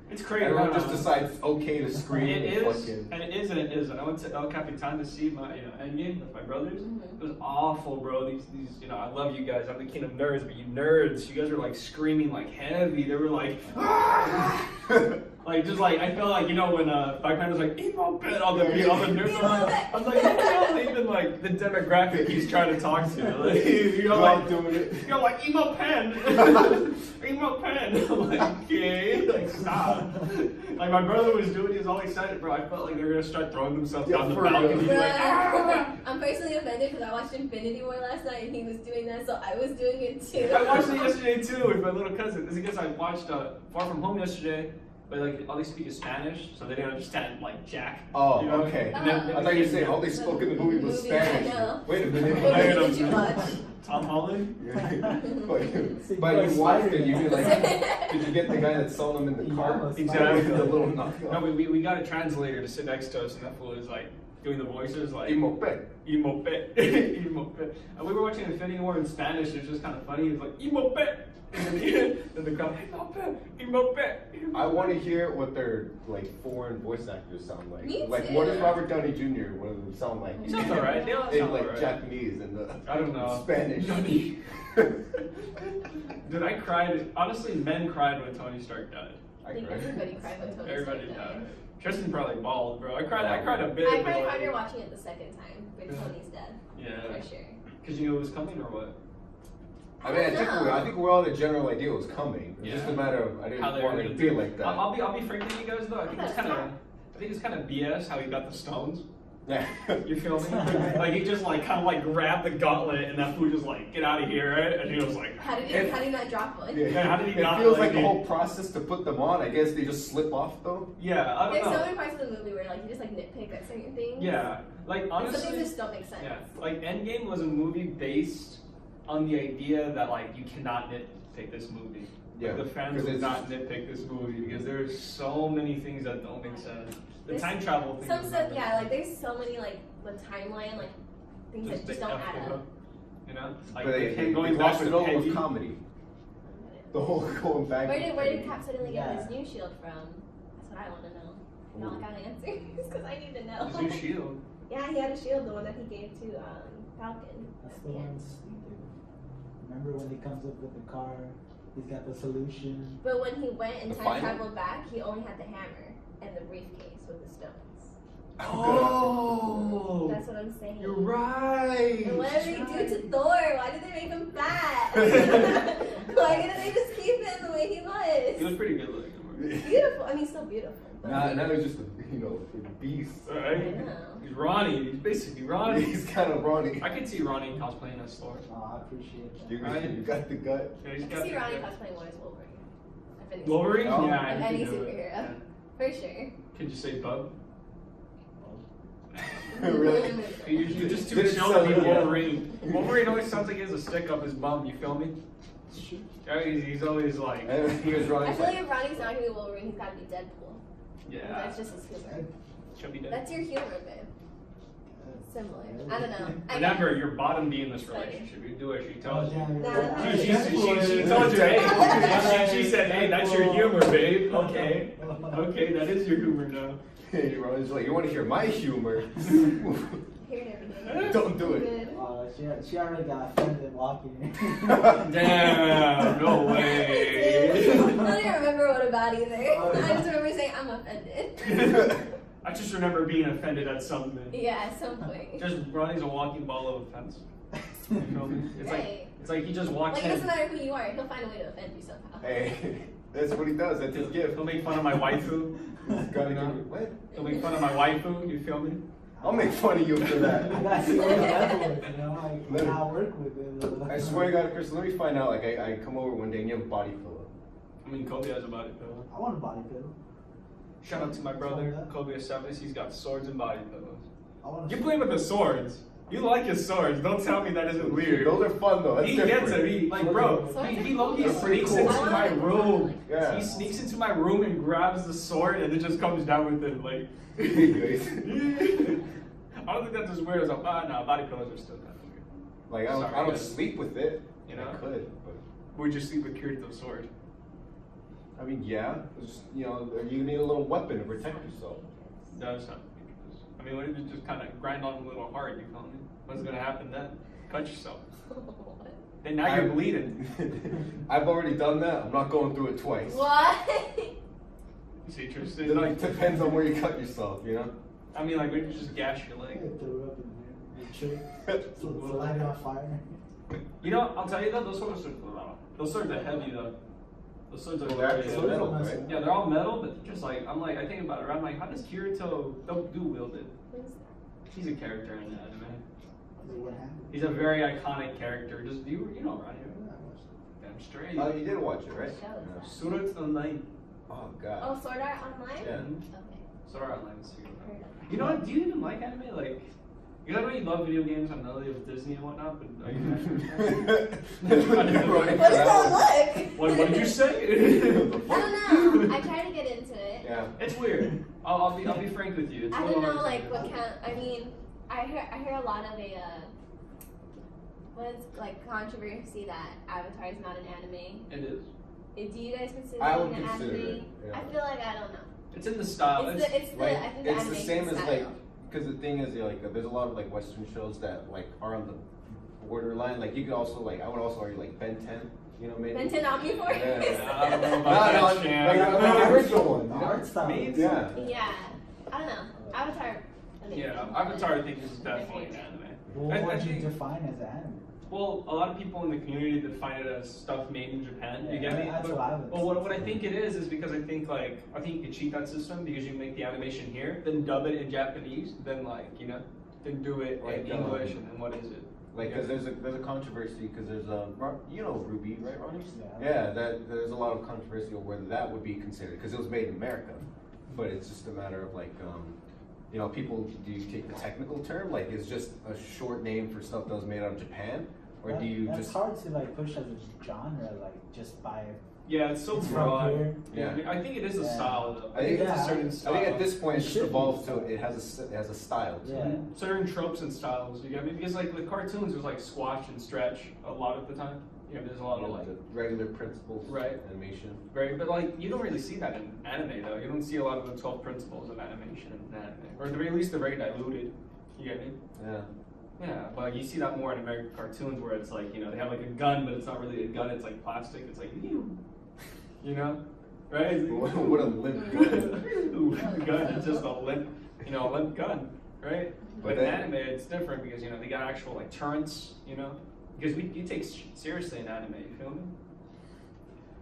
Speaker 2: It's crazy.
Speaker 1: Everyone just decides it's okay to scream.
Speaker 2: It
Speaker 1: and
Speaker 2: is,
Speaker 1: fucking-
Speaker 2: and it is, and it isn't. I went to El Capitan to see my Endgame with my brothers.
Speaker 3: Mhm.
Speaker 2: It was awful, bro. These, I love you guys. I'm the king of nerds, but you nerds, you guys were like screaming like heavy. They were like, like just like I felt like when Black Panther's like emo bit all the nerds. I'm like, that's not even like the demographic he's trying to talk to. Like, you're like
Speaker 1: doing it.
Speaker 2: You're like emo pen, emo pen. I'm like, okay, like stop. Like my brother was doing, he was all excited, bro. I felt like they were gonna start throwing themselves
Speaker 1: Yeah,
Speaker 2: down the
Speaker 1: for real.
Speaker 2: balcony. Like, ah!
Speaker 3: I'm personally offended because I watched Infinity War last night and he was doing that, so I was doing it too.
Speaker 2: I watched it yesterday too with my little cousin. It's because I watched Far From Home yesterday, but like all they speak is Spanish, so they didn't understand like Jack.
Speaker 1: Oh,
Speaker 2: you know?
Speaker 1: okay.
Speaker 2: And then-
Speaker 1: I thought you were saying all they spoke in the movie was
Speaker 3: Movie, I
Speaker 1: Spanish.
Speaker 3: know.
Speaker 1: Wait a
Speaker 3: What
Speaker 1: minute.
Speaker 3: movie did you watch?
Speaker 2: Tom Holland.
Speaker 1: But you watched it, you did like, did you get the guy that sold them in the car?
Speaker 2: Exactly.
Speaker 1: The little knockoff.
Speaker 2: No, we got a translator to sit next to us, and that fool was like doing the voices like
Speaker 1: Emo pet.
Speaker 2: emo pet, emo pet. And we were watching Infinity War in Spanish. It was just kind of funny. He was like emo pet, and then the crowd emo pet, emo pet.
Speaker 1: I want to hear what their like foreign voice actors sound like.
Speaker 3: Me
Speaker 1: Like
Speaker 3: too.
Speaker 1: what does Robert Downey Jr. What does it sound like?
Speaker 2: He sounds alright. They all
Speaker 1: In
Speaker 2: sound
Speaker 1: like
Speaker 2: alright.
Speaker 1: Japanese and the
Speaker 2: I don't know.
Speaker 1: Spanish.
Speaker 2: Dude, I cried. Honestly, men cried when Tony Stark died.
Speaker 3: I think everybody cried when Tony
Speaker 2: Everybody
Speaker 3: Stark
Speaker 2: died.
Speaker 3: died.
Speaker 2: Tristan probably bawled, bro. I cried a bit.
Speaker 3: I
Speaker 2: but,
Speaker 3: cried
Speaker 2: like,
Speaker 3: harder watching it the second time with Tony's death,
Speaker 2: Yeah.
Speaker 3: for sure.
Speaker 2: Because you knew it was coming, or what?
Speaker 1: I mean, I think we're all the general idea was coming. It's just a
Speaker 2: Yeah.
Speaker 1: matter of I didn't
Speaker 2: How they
Speaker 1: want
Speaker 2: were
Speaker 1: it to
Speaker 2: gonna
Speaker 1: be
Speaker 2: do
Speaker 1: like that.
Speaker 2: I'll be frank with you guys though. I think it's kind of BS how he got the stones.
Speaker 1: Yeah.
Speaker 2: You feel me? Like he just like kind of like grabbed the gauntlet and that fool just like get out of here, right? And he was like,
Speaker 3: How did he not drop one?
Speaker 1: Yeah.
Speaker 2: how did he
Speaker 1: It
Speaker 2: not,
Speaker 1: feels
Speaker 2: like,
Speaker 1: like the whole process to put them on. I guess they just slip off though.
Speaker 2: yeah, I
Speaker 3: There's
Speaker 2: don't
Speaker 3: so
Speaker 2: know.
Speaker 3: many parts of the movie where like you just like nitpick at certain things.
Speaker 2: Yeah, like
Speaker 3: And some things
Speaker 2: honestly,
Speaker 3: just don't make sense.
Speaker 2: yeah, like Endgame was a movie based on the idea that like you cannot nitpick this movie.
Speaker 1: Yeah,
Speaker 2: Like, the fans
Speaker 1: 'cause
Speaker 2: would
Speaker 1: it's-
Speaker 2: not nitpick this movie because there's so many things that don't make sense. The
Speaker 3: There's
Speaker 2: time travel thing.
Speaker 3: Some
Speaker 2: does
Speaker 3: stuff,
Speaker 2: not make
Speaker 3: yeah,
Speaker 2: sense.
Speaker 3: like there's so many like the timeline, like things that just
Speaker 2: they
Speaker 3: don't
Speaker 2: effed
Speaker 3: add
Speaker 2: it
Speaker 3: up.
Speaker 2: You know, like
Speaker 1: But they
Speaker 2: him going
Speaker 1: glossed
Speaker 2: back
Speaker 1: it
Speaker 2: with
Speaker 1: over with
Speaker 2: Peggy.
Speaker 1: comedy. The whole going back.
Speaker 3: Where did Cap suddenly get
Speaker 4: Yeah.
Speaker 3: his new shield from? That's what I want to know. Y'all got answers because I need to know.
Speaker 2: His new shield.
Speaker 3: Yeah, he had a shield, the one that he gave to Falcon.
Speaker 4: That's the one stupid. Remember when he comes up with the car He's got the solution.
Speaker 3: But when he went and
Speaker 1: The
Speaker 3: time
Speaker 1: final?
Speaker 3: traveled back, he only had the hammer and the briefcase with the stones.
Speaker 2: Oh,
Speaker 3: That's what I'm saying.
Speaker 2: you're right.
Speaker 3: And what did they do to Thor? Why did they make him fat? Why didn't they just keep him the way he
Speaker 2: He
Speaker 3: was?
Speaker 2: was pretty good looking.
Speaker 3: Beautiful. I mean, still beautiful. But
Speaker 1: Now he's just a beast.
Speaker 3: I
Speaker 2: Right?
Speaker 3: know.
Speaker 2: He's Ronnie. He's basically Ronnie.
Speaker 1: He's kind of Ronnie.
Speaker 2: I could see Ronnie cosplaying as Thor.
Speaker 4: Oh, I appreciate that.
Speaker 1: You got the gut.
Speaker 2: Yeah, he's
Speaker 3: I
Speaker 2: got
Speaker 3: can see
Speaker 2: the-
Speaker 3: Ronnie cosplaying more as Wolverine. If any
Speaker 2: Wolverine?
Speaker 1: Oh.
Speaker 2: Yeah,
Speaker 3: Of
Speaker 2: you
Speaker 3: any
Speaker 2: could do it.
Speaker 3: superhero.
Speaker 2: Yeah.
Speaker 3: For sure.
Speaker 2: Could you say Bub?
Speaker 1: Really?
Speaker 2: You're just too
Speaker 1: Didn't
Speaker 2: chill
Speaker 1: sound
Speaker 2: to be
Speaker 1: like that.
Speaker 2: Wolverine. Wolverine always sounds like he has a stick up his bum, you feel me? Yeah, he's always like,
Speaker 1: And he was
Speaker 3: I
Speaker 1: Ronnie's
Speaker 3: feel like
Speaker 1: like,
Speaker 3: if Ronnie's not gonna be Wolverine, he's gotta be Deadpool.
Speaker 2: yeah,
Speaker 3: That's just his humor.
Speaker 2: should be dead.
Speaker 3: That's your humor, babe. Similar. I don't know.
Speaker 2: Remember, you're bottom B in this relationship. You do as she tells you.
Speaker 3: Nah.
Speaker 2: She told you, hey, she said, hey, that's your humor, babe. Okay, okay, that is your humor now.
Speaker 1: hey, Ronnie's like, you want to hear my humor?
Speaker 3: Hear everything.
Speaker 1: Don't do it.
Speaker 3: Good.
Speaker 4: She already got offended walking.
Speaker 2: Damn, no
Speaker 3: I
Speaker 2: way.
Speaker 3: don't even remember what about either. I just remember saying I'm offended.
Speaker 2: I just remember being offended at something.
Speaker 3: Yeah, at some point.
Speaker 2: Just Ronnie's a walking ball of offense. You feel me?
Speaker 3: Right.
Speaker 2: It's like he just walks
Speaker 3: Like, it
Speaker 2: in.
Speaker 3: doesn't matter who you are, he'll find a way to offend you somehow.
Speaker 1: Hey, that's what he does. That's his gift.
Speaker 2: He'll make fun of my waifu.
Speaker 1: He's gotta give me- what?
Speaker 2: He'll make fun of my waifu. You feel me?
Speaker 1: I'll make fun of you for that.
Speaker 4: That's the only level, you know, like, when I work with it.
Speaker 1: I swear to God, Chris, let me find out. Like, I come over one day and you have a body pillow.
Speaker 2: I mean, Kobe has a body pillow.
Speaker 4: I want a body pillow.
Speaker 2: Shout out to my brother, Kobe Aceves. He's got swords and body pillows.
Speaker 4: I want
Speaker 2: You play with the swords. You like his swords. Don't tell me that isn't weird.
Speaker 1: Those are fun though. That's
Speaker 2: He
Speaker 1: different.
Speaker 2: gets it. He, like, bro, he low-key
Speaker 1: That's pretty
Speaker 2: sneaks
Speaker 1: cool.
Speaker 2: into my room.
Speaker 1: Yeah.
Speaker 2: He sneaks into my room and grabs the sword and then just comes down with it. Like, I don't think that's as weird as no, body pillows are still kind of weird.
Speaker 1: Like, I
Speaker 2: Sorry,
Speaker 1: don't
Speaker 2: guys.
Speaker 1: sleep with it.
Speaker 2: You know?
Speaker 1: I could, but
Speaker 2: Would you sleep with Kirito's sword?
Speaker 1: I mean, yeah. It's just, you know, you need a little weapon to protect yourself.
Speaker 2: No, it's not. I mean, what if you just kind of grind on a little hard? You feel me? What's gonna happen then? Cut yourself. Then now you're bleeding.
Speaker 1: I've already done that. I'm not going through it twice.
Speaker 3: What?
Speaker 2: You see, Tristen?
Speaker 1: It like depends on where you cut yourself, you know.
Speaker 2: I mean, like, when you just gash your
Speaker 4: I
Speaker 2: leg.
Speaker 4: threw up in there. So it's lighting on fire.
Speaker 2: You know, I'll tell you though, those swords are heavy though. Those swords are
Speaker 1: Well, they're
Speaker 2: very
Speaker 1: actually
Speaker 2: heavy.
Speaker 1: metal, right?
Speaker 2: Yeah, they're all metal, but just like I think about it, I'm like, how does Kirito do wield it? He's a character in the anime.
Speaker 4: What happened?
Speaker 2: He's a very iconic character. Just you know, Ronnie. Damn straight.
Speaker 1: Oh, you did watch it, right?
Speaker 3: Show
Speaker 1: Yeah.
Speaker 3: us
Speaker 2: Surat Online.
Speaker 1: Oh God.
Speaker 3: Oh, Sword Art Online?
Speaker 1: Yeah.
Speaker 3: Okay.
Speaker 2: Surat Online. is super.
Speaker 3: Heard of it.
Speaker 2: You know what? Do you even like anime? Like, you know you love video games. I know you have Disney and whatnot, but are you
Speaker 3: What does that look?
Speaker 2: what did you say?
Speaker 3: I don't know. I try to get into it.
Speaker 1: Yeah.
Speaker 2: It's weird. I'll be frank with you. It's
Speaker 3: I
Speaker 2: one
Speaker 3: don't
Speaker 2: of
Speaker 3: know,
Speaker 2: those
Speaker 3: like,
Speaker 2: things.
Speaker 3: what kind. I mean, I hear a lot of what is like controversy that Avatar is not an anime.
Speaker 2: It is.
Speaker 3: Do you guys consider
Speaker 1: I
Speaker 3: it
Speaker 1: would
Speaker 3: an
Speaker 1: consider
Speaker 3: anime?
Speaker 1: it, yeah.
Speaker 3: I feel like I don't know.
Speaker 2: It's in the style.
Speaker 3: It's the
Speaker 1: Like,
Speaker 3: I think the
Speaker 1: it's the
Speaker 3: animation
Speaker 1: same as
Speaker 3: style.
Speaker 1: like, because the thing is, like, there's a lot of like Western shows that like are on the borderline. Like, you could also like, I would also argue like Ben 10. You know, maybe.
Speaker 3: Ben 10 Omnivorous?
Speaker 1: Yeah.
Speaker 2: I don't know
Speaker 1: No,
Speaker 2: about
Speaker 1: no,
Speaker 2: that, Shan.
Speaker 1: like the original one.
Speaker 4: The
Speaker 1: you know?
Speaker 4: art style.
Speaker 2: Me?
Speaker 4: is-
Speaker 1: Yeah.
Speaker 3: Yeah. I don't know. Avatar. amazing.
Speaker 2: Yeah, Avatar I think is definitely an anime.
Speaker 4: Well,
Speaker 2: I
Speaker 4: what do you
Speaker 2: think-
Speaker 4: define as anime?
Speaker 2: Well, a lot of people in the community define it as stuff made in Japan. You get me?
Speaker 4: That's
Speaker 2: But,
Speaker 4: what I would
Speaker 2: but what I think it is because I think you can cheat that system because you make the animation here, then dub it in Japanese, then then do it
Speaker 1: Like,
Speaker 2: in English, and then what is it?
Speaker 1: Like, because there's a controversy because there's you know Ruby, right, Ronnie?
Speaker 4: Yeah.
Speaker 1: Yeah, that there's a lot of controversy over whether that would be considered because it was made in America, but it's just a matter of like, you know, people, do you take the technical term like it's just a short name for stuff that was made out of Japan, or do you
Speaker 4: That's
Speaker 1: just
Speaker 4: hard to like push as a genre, like just by
Speaker 2: Yeah, it's so
Speaker 4: it's from
Speaker 2: broad.
Speaker 4: here.
Speaker 1: Yeah.
Speaker 2: I think it is a
Speaker 4: Yeah.
Speaker 2: style though.
Speaker 1: I think
Speaker 2: it's
Speaker 4: yeah,
Speaker 2: a certain
Speaker 1: I
Speaker 2: style.
Speaker 1: think at this point
Speaker 4: It
Speaker 1: it just
Speaker 4: should be
Speaker 1: evolves to
Speaker 4: style.
Speaker 1: it has a style. To
Speaker 4: Yeah.
Speaker 1: it.
Speaker 2: Certain tropes and styles, you get me? Because like with cartoons, there's like squash and stretch a lot of the time. You know, there's a lot of like
Speaker 1: The regular principles,
Speaker 2: Right.
Speaker 1: animation.
Speaker 2: Right, but like you don't really see that in anime though. You don't see a lot of the 12 principles of animation in anime, or at the very least they're very diluted. You get me?
Speaker 1: Yeah.
Speaker 2: Yeah, but you see that more in American cartoons where it's like, they have like a gun, but it's not really a gun, it's like plastic. It's like, right?
Speaker 1: What a limp gun.
Speaker 2: Gun, it's just a limp, a limp gun, right? But in anime, it's different because, they got actual like turrets, because you take seriously in anime, you feel me?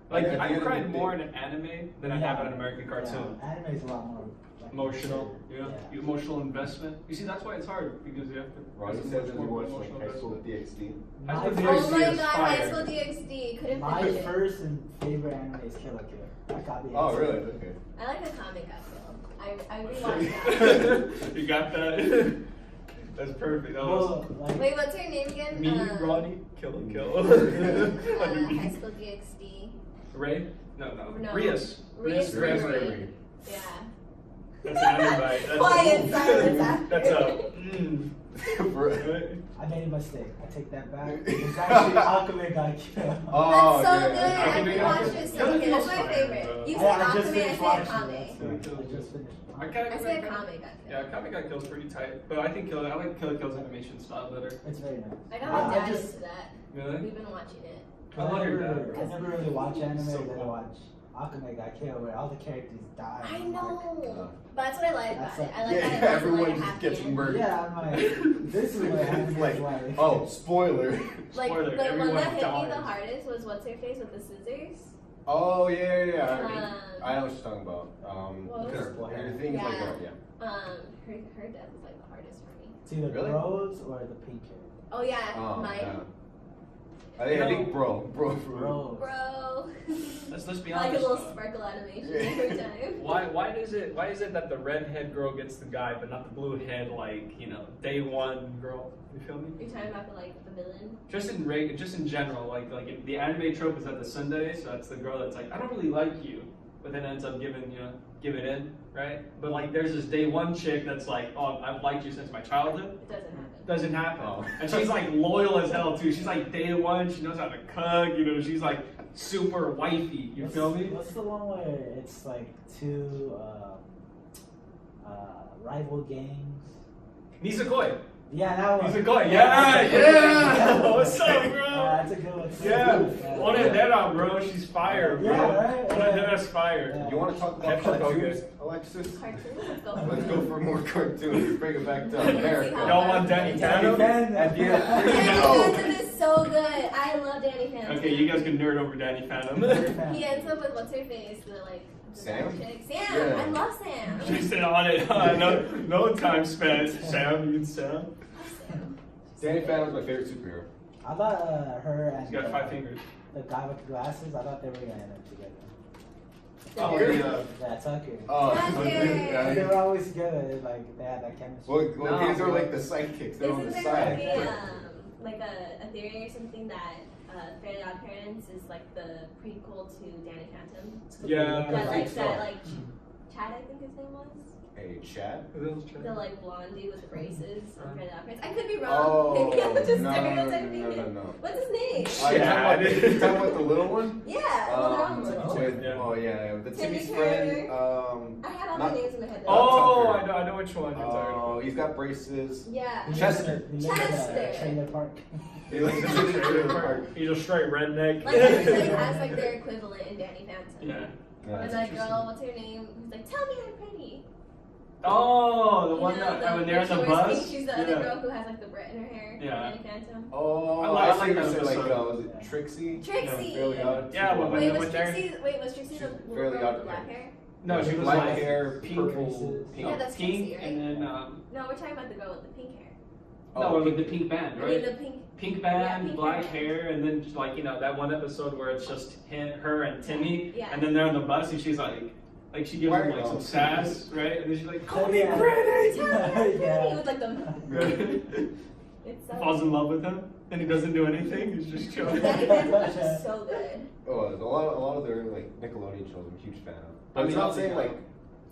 Speaker 2: Like, I cried more in an anime than I have in an American cartoon.
Speaker 4: Yeah, anime is a lot more like,
Speaker 2: Emotional,
Speaker 4: yeah.
Speaker 2: emotional investment. You see, that's why it's hard because you have to.
Speaker 1: Ronnie says that you watch like High School DxD.
Speaker 2: High School
Speaker 3: Oh
Speaker 2: DxD
Speaker 3: my
Speaker 2: is
Speaker 3: god,
Speaker 2: fire.
Speaker 3: High School DxD. Couldn't
Speaker 4: My
Speaker 3: finish it.
Speaker 4: first and favorite anime is Kill la Kill. I got the
Speaker 1: Oh, really? Okay.
Speaker 3: I like the comic I rewatched that.
Speaker 2: You got that? That's perfect. That was
Speaker 4: Well, like,
Speaker 3: Wait, what's her name again?
Speaker 2: me, Ronnie, kill.
Speaker 3: High School DxD.
Speaker 2: Ray? No.
Speaker 3: No.
Speaker 2: Rias.
Speaker 3: Rias
Speaker 2: Rias
Speaker 3: Ray.
Speaker 2: Ray.
Speaker 3: Yeah.
Speaker 2: That's an anime. That's
Speaker 3: Quiet silence after.
Speaker 2: That's right?
Speaker 4: I made a mistake. I take that back. It's actually Akame got killed.
Speaker 1: Oh,
Speaker 3: That's so
Speaker 1: yeah.
Speaker 3: good. I
Speaker 2: Akame
Speaker 3: rewatched
Speaker 2: got
Speaker 3: it
Speaker 2: killed.
Speaker 3: so good. That's my
Speaker 2: Fire,
Speaker 3: favorite.
Speaker 2: bro.
Speaker 3: You
Speaker 4: I
Speaker 3: said
Speaker 4: just
Speaker 3: Akame, I
Speaker 4: finished
Speaker 3: said
Speaker 4: watching
Speaker 3: Kame.
Speaker 4: it. I just finished.
Speaker 2: I
Speaker 3: said Kame got killed.
Speaker 2: Yeah, Kame got killed pretty tight, but I think I like Kill la Kill's animation style better.
Speaker 4: It's very nice.
Speaker 3: I got my dad
Speaker 4: just-
Speaker 3: into that.
Speaker 2: Really?
Speaker 3: We've been watching it.
Speaker 2: I love your
Speaker 4: I never really watch anime.
Speaker 2: So
Speaker 4: Then I
Speaker 2: cool.
Speaker 4: watch Akame got killed, where all the characters die.
Speaker 3: I
Speaker 4: I'm like,
Speaker 3: know. But that's what I like
Speaker 4: That's
Speaker 3: about it.
Speaker 4: like-
Speaker 3: I like
Speaker 1: Yeah,
Speaker 3: that it has
Speaker 1: everyone
Speaker 3: like a
Speaker 1: just
Speaker 3: happy
Speaker 1: gets
Speaker 3: end.
Speaker 1: murdered.
Speaker 4: Yeah, I'm like, this is what happens.
Speaker 1: Like,
Speaker 4: like,
Speaker 1: oh, spoiler.
Speaker 3: Like
Speaker 2: Spoiler,
Speaker 3: the one
Speaker 2: everyone
Speaker 3: that hit me
Speaker 2: dies.
Speaker 3: the hardest was what's her face with the scissors.
Speaker 1: Oh, yeah. I know what you're talking about.
Speaker 3: What
Speaker 1: Because
Speaker 4: was it?
Speaker 1: everything's like that, yeah.
Speaker 3: Her death was like the hardest for me.
Speaker 4: it's either
Speaker 1: Really?
Speaker 4: Bros or the pink hair.
Speaker 3: Oh yeah,
Speaker 1: Oh,
Speaker 3: mine.
Speaker 1: yeah. I think bro.
Speaker 4: Bro.
Speaker 3: Bro.
Speaker 2: Let's be
Speaker 3: Like a
Speaker 2: honest.
Speaker 3: little sparkle animation every time.
Speaker 2: Why is it that the redhead girl gets the guy, but not the blue head like day one girl? You feel me?
Speaker 3: You're talking about the villain.
Speaker 2: Just in general, like the anime trope is that the tsundere, so that's the girl that's like I don't really like you, but then ends up giving in, right? But like there's this day one chick that's like, oh, I've liked you since my childhood.
Speaker 3: It doesn't happen.
Speaker 2: Doesn't happen.
Speaker 1: Oh.
Speaker 2: And she's like loyal as hell too. She's like day one. She knows how to cook. She's like super wifey. You feel me?
Speaker 4: What's the one where it's like two rival gangs?
Speaker 2: Nisekoi.
Speaker 4: Yeah, that one.
Speaker 2: Nisekoi. Yeah. What's up, bro?
Speaker 4: That's a good one.
Speaker 2: Yeah. Onedera, bro. She's fire, bro.
Speaker 4: Yeah, right?
Speaker 2: Onedera's fire.
Speaker 4: Yeah.
Speaker 1: You want to talk about
Speaker 2: That's
Speaker 1: cartoons,
Speaker 2: okay.
Speaker 1: Alexis?
Speaker 3: Cartoons? Let's go.
Speaker 1: Let's go for more cartoons. Bring it back to America.
Speaker 2: Y'all want Danny Phantom?
Speaker 1: At the end.
Speaker 3: Danny
Speaker 1: No.
Speaker 3: Phantom is so good. I love Danny Phantom.
Speaker 2: Okay, you guys can nerd over Danny Phantom.
Speaker 3: He ends up with what's her face? The
Speaker 1: Sam?
Speaker 3: chick. Sam.
Speaker 1: Yeah.
Speaker 3: I love Sam.
Speaker 2: She said on it. No time spent. Sam, you and Sam.
Speaker 3: Sam.
Speaker 1: Danny Phantom's my favorite superhero.
Speaker 4: I thought her and
Speaker 2: She's got 5 fingers.
Speaker 4: the guy with the glasses, I thought they were gonna end up together.
Speaker 1: Oh,
Speaker 3: Tucker.
Speaker 1: yeah.
Speaker 4: Yeah, Tucker.
Speaker 1: Oh,
Speaker 3: Tucker.
Speaker 1: yeah.
Speaker 4: They were always together, like they had that chemistry.
Speaker 1: Well,
Speaker 2: No,
Speaker 1: these are
Speaker 2: bro.
Speaker 1: like the sidekicks. They're on
Speaker 3: Isn't
Speaker 1: the
Speaker 3: there
Speaker 1: side.
Speaker 3: like a theory or something that Fairly Odd Parents is like the prequel to Danny Phantom?
Speaker 2: Yeah.
Speaker 3: That
Speaker 1: I
Speaker 3: like
Speaker 1: think
Speaker 3: that
Speaker 1: so.
Speaker 3: like Chad, I think his name was.
Speaker 1: Hey, Chad?
Speaker 3: The like blondie with the braces on Fairly Odd Parents. I could be wrong.
Speaker 1: Oh,
Speaker 3: Maybe I'm just
Speaker 1: no.
Speaker 3: stereotyping it.
Speaker 1: No.
Speaker 3: What's his name?
Speaker 1: You're talking about the little one?
Speaker 3: Yeah. Well, they're all little.
Speaker 1: With,
Speaker 2: Yeah.
Speaker 1: oh, yeah. The
Speaker 3: Timmy
Speaker 1: Timmy's
Speaker 3: Turner.
Speaker 1: friend.
Speaker 3: I had all
Speaker 1: not-
Speaker 3: the names in my head.
Speaker 2: Oh,
Speaker 1: Tucker.
Speaker 2: I know which one you're talking
Speaker 1: Oh,
Speaker 2: about.
Speaker 1: he's got braces.
Speaker 3: Yeah.
Speaker 1: Chester.
Speaker 4: He lived in a
Speaker 3: Chester.
Speaker 4: trailer park.
Speaker 1: He lives in the trailer park.
Speaker 2: He's a straight redneck.
Speaker 3: Like everybody has like their equivalent in Danny Phantom.
Speaker 2: Yeah.
Speaker 1: Yeah,
Speaker 3: And that girl, what's her name? Who's like, tell me I'm pretty.
Speaker 2: Oh, the
Speaker 3: You
Speaker 2: one
Speaker 3: know,
Speaker 2: that when they're on
Speaker 3: she
Speaker 2: the
Speaker 3: wears
Speaker 2: bus.
Speaker 3: pink, she's the other girl who has like the Brit in her hair.
Speaker 2: Yeah.
Speaker 3: Danny Phantom.
Speaker 1: Oh,
Speaker 2: I like
Speaker 1: see
Speaker 2: that
Speaker 1: you said like,
Speaker 2: episode.
Speaker 1: was it Trixie?
Speaker 3: Trixie.
Speaker 1: Fairly Odd.
Speaker 2: Yeah, but
Speaker 3: Wait,
Speaker 2: when
Speaker 3: was
Speaker 2: they're-
Speaker 3: Trixie? Wait, was Trixie the
Speaker 1: She's
Speaker 3: little
Speaker 1: Fairly
Speaker 3: girl
Speaker 1: Odd
Speaker 3: with the black
Speaker 1: Parents.
Speaker 3: hair?
Speaker 2: No, she was
Speaker 1: black
Speaker 2: like
Speaker 1: hair,
Speaker 2: pink.
Speaker 1: purple,
Speaker 4: Yeah,
Speaker 1: pink.
Speaker 3: that's
Speaker 2: Pink,
Speaker 3: Trixie, right?
Speaker 2: and then
Speaker 3: No, we're talking about the girl with the pink hair.
Speaker 2: no, with the pink band,
Speaker 3: I mean
Speaker 2: right?
Speaker 3: the pink.
Speaker 2: Pink
Speaker 3: Yeah,
Speaker 2: band,
Speaker 3: pink
Speaker 2: black
Speaker 3: hair.
Speaker 2: hair, and then just like that one episode where it's just her and Timmy,
Speaker 3: Yeah.
Speaker 2: and then they're on the bus, and she's like she gives him like some sass, right? And then she's like, call me pretty.
Speaker 3: Tell me I'm pretty
Speaker 4: Yeah.
Speaker 3: with like the. It's so.
Speaker 2: Falls in love with him, and he doesn't do anything. He's just chilling.
Speaker 3: Danny Phantom was just so good.
Speaker 1: Oh, a lot of their like Nickelodeon shows I'm a huge fan of. But
Speaker 2: I
Speaker 1: I'm
Speaker 2: mean,
Speaker 1: not
Speaker 2: I'll
Speaker 1: saying
Speaker 2: take
Speaker 1: like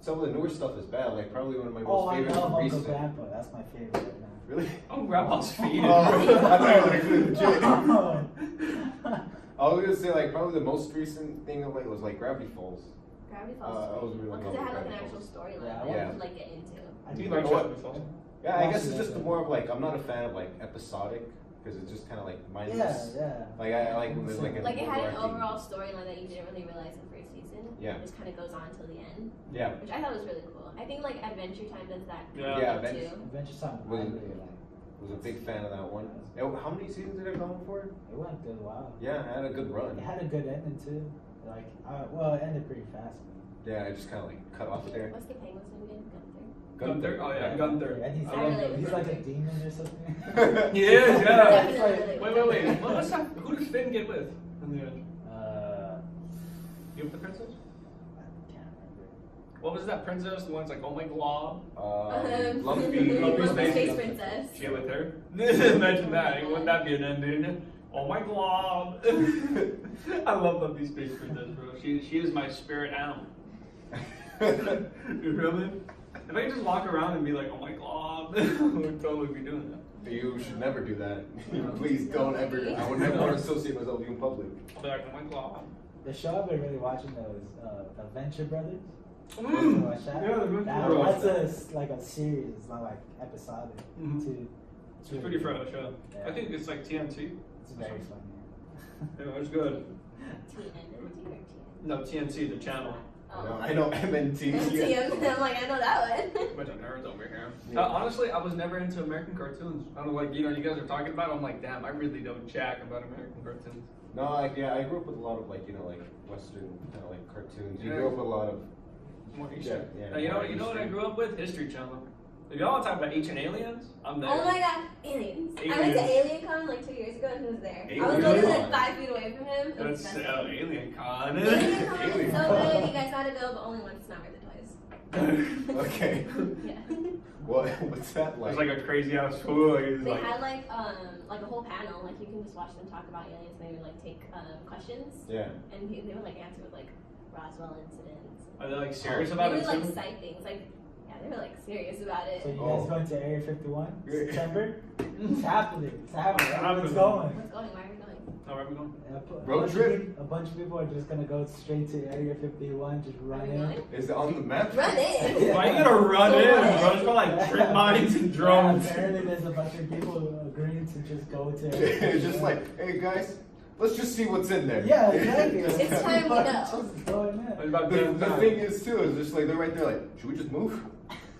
Speaker 1: some of the newer stuff is bad. Like probably one of my most
Speaker 4: Oh, I
Speaker 1: favorites
Speaker 4: love
Speaker 1: from
Speaker 4: Uncle
Speaker 1: recent.
Speaker 4: Grandpa. That's my favorite right now.
Speaker 1: Really?
Speaker 2: Oh, Grandpa's feet.
Speaker 1: Oh, I thought you were actually legit.
Speaker 4: Oh.
Speaker 1: I was gonna say like probably the most recent thing of like was like Gravity Falls.
Speaker 3: Gravity
Speaker 1: I
Speaker 3: Falls.
Speaker 1: was really
Speaker 3: Well, because
Speaker 1: loving
Speaker 3: it had like an
Speaker 1: Gravity
Speaker 3: actual
Speaker 1: Falls.
Speaker 3: storyline
Speaker 4: Yeah,
Speaker 3: that
Speaker 1: yeah.
Speaker 3: you could like get into.
Speaker 4: I
Speaker 2: Do you
Speaker 4: do
Speaker 2: like
Speaker 1: What?
Speaker 2: Gravity Falls?
Speaker 1: Yeah, I guess it's just more of like I'm not a fan of like episodic because it's just kind of like mindless.
Speaker 4: Yeah.
Speaker 1: Like I like when there's like an
Speaker 3: Like it had an
Speaker 1: overarching-
Speaker 3: overall storyline that you didn't really realize in first season.
Speaker 1: Yeah.
Speaker 3: It just kind of goes on till the end.
Speaker 1: Yeah.
Speaker 3: Which I thought was really cool. I think like Adventure Time does that.
Speaker 2: Yeah.
Speaker 1: Adventure-
Speaker 3: too.
Speaker 4: Adventure Time. I
Speaker 1: Was-
Speaker 4: really like.
Speaker 1: Was a big fan of that one. How many seasons did it go on for?
Speaker 4: It went good. Wow.
Speaker 1: Yeah, it had a good run.
Speaker 4: It had a good ending too. Like, well, it ended pretty fast.
Speaker 1: Yeah, it just kind of like cut off there.
Speaker 3: What's the penguin's name again?
Speaker 2: Gunther? Oh yeah, Gunther.
Speaker 4: And he's,
Speaker 3: I really
Speaker 4: he's like a
Speaker 3: like
Speaker 4: demon or something.
Speaker 2: He is, yeah.
Speaker 3: Definitely.
Speaker 2: Wait. What's that? Who did Finn get with in the end? You with the princess?
Speaker 4: I can't remember.
Speaker 2: What was that princess? The one's like, oh my god.
Speaker 1: Lumpy.
Speaker 2: Lumpy
Speaker 3: Space Princess.
Speaker 2: She with her? Imagine that. Wouldn't that be an ending? Oh my god. I love Lumpy Space Princess, bro. She is my spirit animal. You feel me? If I could just walk around and be like, oh my god, I would totally be doing that.
Speaker 1: You should never do that. Please don't ever. I would never want to associate myself with you in public.
Speaker 2: I'll be like, oh my god.
Speaker 4: The show I've been really watching though is the Venture Brothers.
Speaker 2: Mm.
Speaker 4: You watch that?
Speaker 2: Yeah, the Venture Brothers.
Speaker 4: That's like a series, it's not like episodic.
Speaker 2: Mhm. It's a pretty fresh show.
Speaker 4: Yeah.
Speaker 2: I think it's like TNT.
Speaker 4: It's very funny.
Speaker 2: Yeah, it's good.
Speaker 3: TNT or TN?
Speaker 2: No, TNT, the channel.
Speaker 3: Oh.
Speaker 1: I know MNT.
Speaker 3: I'm like, I know that one.
Speaker 2: Bunch of nerds over here.
Speaker 1: Yeah.
Speaker 2: Honestly, I was never into American cartoons. I don't know, like, you guys are talking about it. I'm like, damn, I really don't jack about American cartoons.
Speaker 1: No, I grew up with a lot of like like Western kind of like cartoons. You
Speaker 2: Yeah.
Speaker 1: grew up with a lot of
Speaker 2: More Eastern.
Speaker 1: Yeah,
Speaker 2: Now, you know
Speaker 1: more
Speaker 2: what I
Speaker 1: Eastern.
Speaker 2: grew up with? History Channel. If y'all want to talk about ancient aliens, I'm there.
Speaker 3: Oh my god, aliens. I went to AlienCon like 2 years ago and he was there. I was
Speaker 2: Aliens?
Speaker 3: literally like 5 feet away from him. It was
Speaker 2: That's
Speaker 3: best.
Speaker 2: Alien Con.
Speaker 3: AlienCon
Speaker 1: Alien
Speaker 3: is so
Speaker 1: Con.
Speaker 3: good. You guys gotta go, but only once. It's not worth it twice.
Speaker 1: Okay.
Speaker 3: Yeah.
Speaker 1: What's that like?
Speaker 2: It's like a crazy ass fool. Like, it's
Speaker 3: They
Speaker 2: like,
Speaker 3: had like a whole panel. Like you can just watch them talk about aliens. They would like take questions
Speaker 1: Yeah.
Speaker 3: and they would like answer with like Roswell incidents.
Speaker 2: are they like serious
Speaker 3: They
Speaker 2: about
Speaker 3: would
Speaker 2: it
Speaker 3: like
Speaker 2: too?
Speaker 3: cite things. Like yeah, they were like serious about it.
Speaker 4: So you
Speaker 1: Oh.
Speaker 4: guys going to Area 51
Speaker 1: Yeah.
Speaker 4: September? It's happening. It's happening.
Speaker 2: It's
Speaker 4: Everyone's
Speaker 2: happening.
Speaker 4: going.
Speaker 3: What's going? Why are we going?
Speaker 2: Oh, where are we going?
Speaker 1: Road trip?
Speaker 4: A bunch of people are just gonna go straight to Area 51, just
Speaker 3: Are
Speaker 4: run
Speaker 3: we
Speaker 4: in.
Speaker 3: going?
Speaker 1: Is it on the map?
Speaker 3: Run in.
Speaker 2: Why are you gonna run
Speaker 3: Go
Speaker 2: in,
Speaker 3: run
Speaker 2: bro? It's got like trip mines and
Speaker 4: Yeah,
Speaker 2: drones.
Speaker 4: apparently there's a bunch of people agreeing to just go to Area
Speaker 1: It's just like, hey guys, let's just see what's in there.
Speaker 4: yeah, exactly.
Speaker 3: It's time we know.
Speaker 4: Just go in
Speaker 2: It's
Speaker 4: there.
Speaker 2: about
Speaker 1: The
Speaker 2: damn time.
Speaker 1: thing is too, is just like they're right there like, should we just move?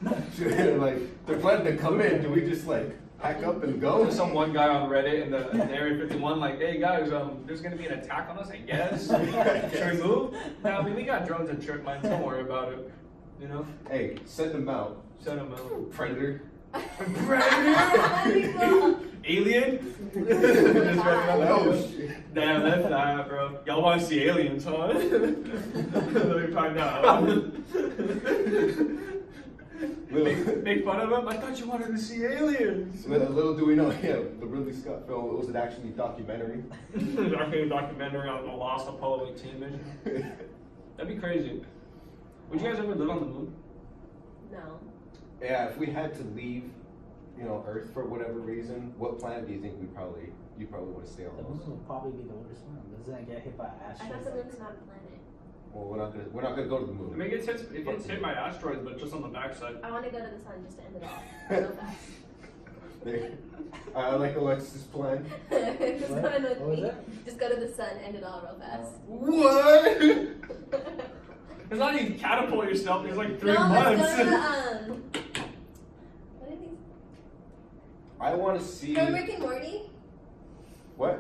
Speaker 1: Like they're planning to come in, do we just like pack up and go?
Speaker 2: There's some one guy on Reddit in the Area 51 like, hey guys, there's gonna be an attack on us, I guess. Should we move? No, I mean we got drones and trip mines, don't worry about it. You know?
Speaker 1: Hey, send them out.
Speaker 2: Send them out.
Speaker 1: Predator.
Speaker 3: That'd be cool.
Speaker 2: Alien? Just right around the
Speaker 1: Oh,
Speaker 2: corner.
Speaker 1: shit.
Speaker 2: Damn, that's not, bro. Y'all want to see aliens, huh? Let me find out. Make fun of him? I thought you wanted to see aliens.
Speaker 1: Little do we know, yeah, the Ridley Scott film was an actually documentary.
Speaker 2: Actually, a documentary on the lost Apollo 18 mission. That'd be crazy. Would you guys ever live on the moon?
Speaker 3: No.
Speaker 1: Yeah, if we had to leave, Earth for whatever reason, what planet do you think you probably want to stay on?
Speaker 4: The moon will probably be the worst one. Doesn't it get hit by
Speaker 3: I thought
Speaker 4: asteroids?
Speaker 3: the moon's not a planet.
Speaker 1: Well, we're not gonna go to the
Speaker 2: I
Speaker 1: moon.
Speaker 2: mean, it gets hit by asteroids, but just on the backside.
Speaker 3: I want to go to the sun just to end it all. Real fast.
Speaker 1: I like Alexis' plan.
Speaker 3: Just
Speaker 4: What?
Speaker 3: go in with
Speaker 4: What was
Speaker 3: me.
Speaker 4: that?
Speaker 3: Just go to the sun, end it all real fast.
Speaker 1: What?
Speaker 2: It's not even catapult yourself. It's like 3
Speaker 3: no,
Speaker 2: months.
Speaker 3: let's go to the what are these?
Speaker 1: I want to see.
Speaker 3: From Rick and Morty.
Speaker 1: What?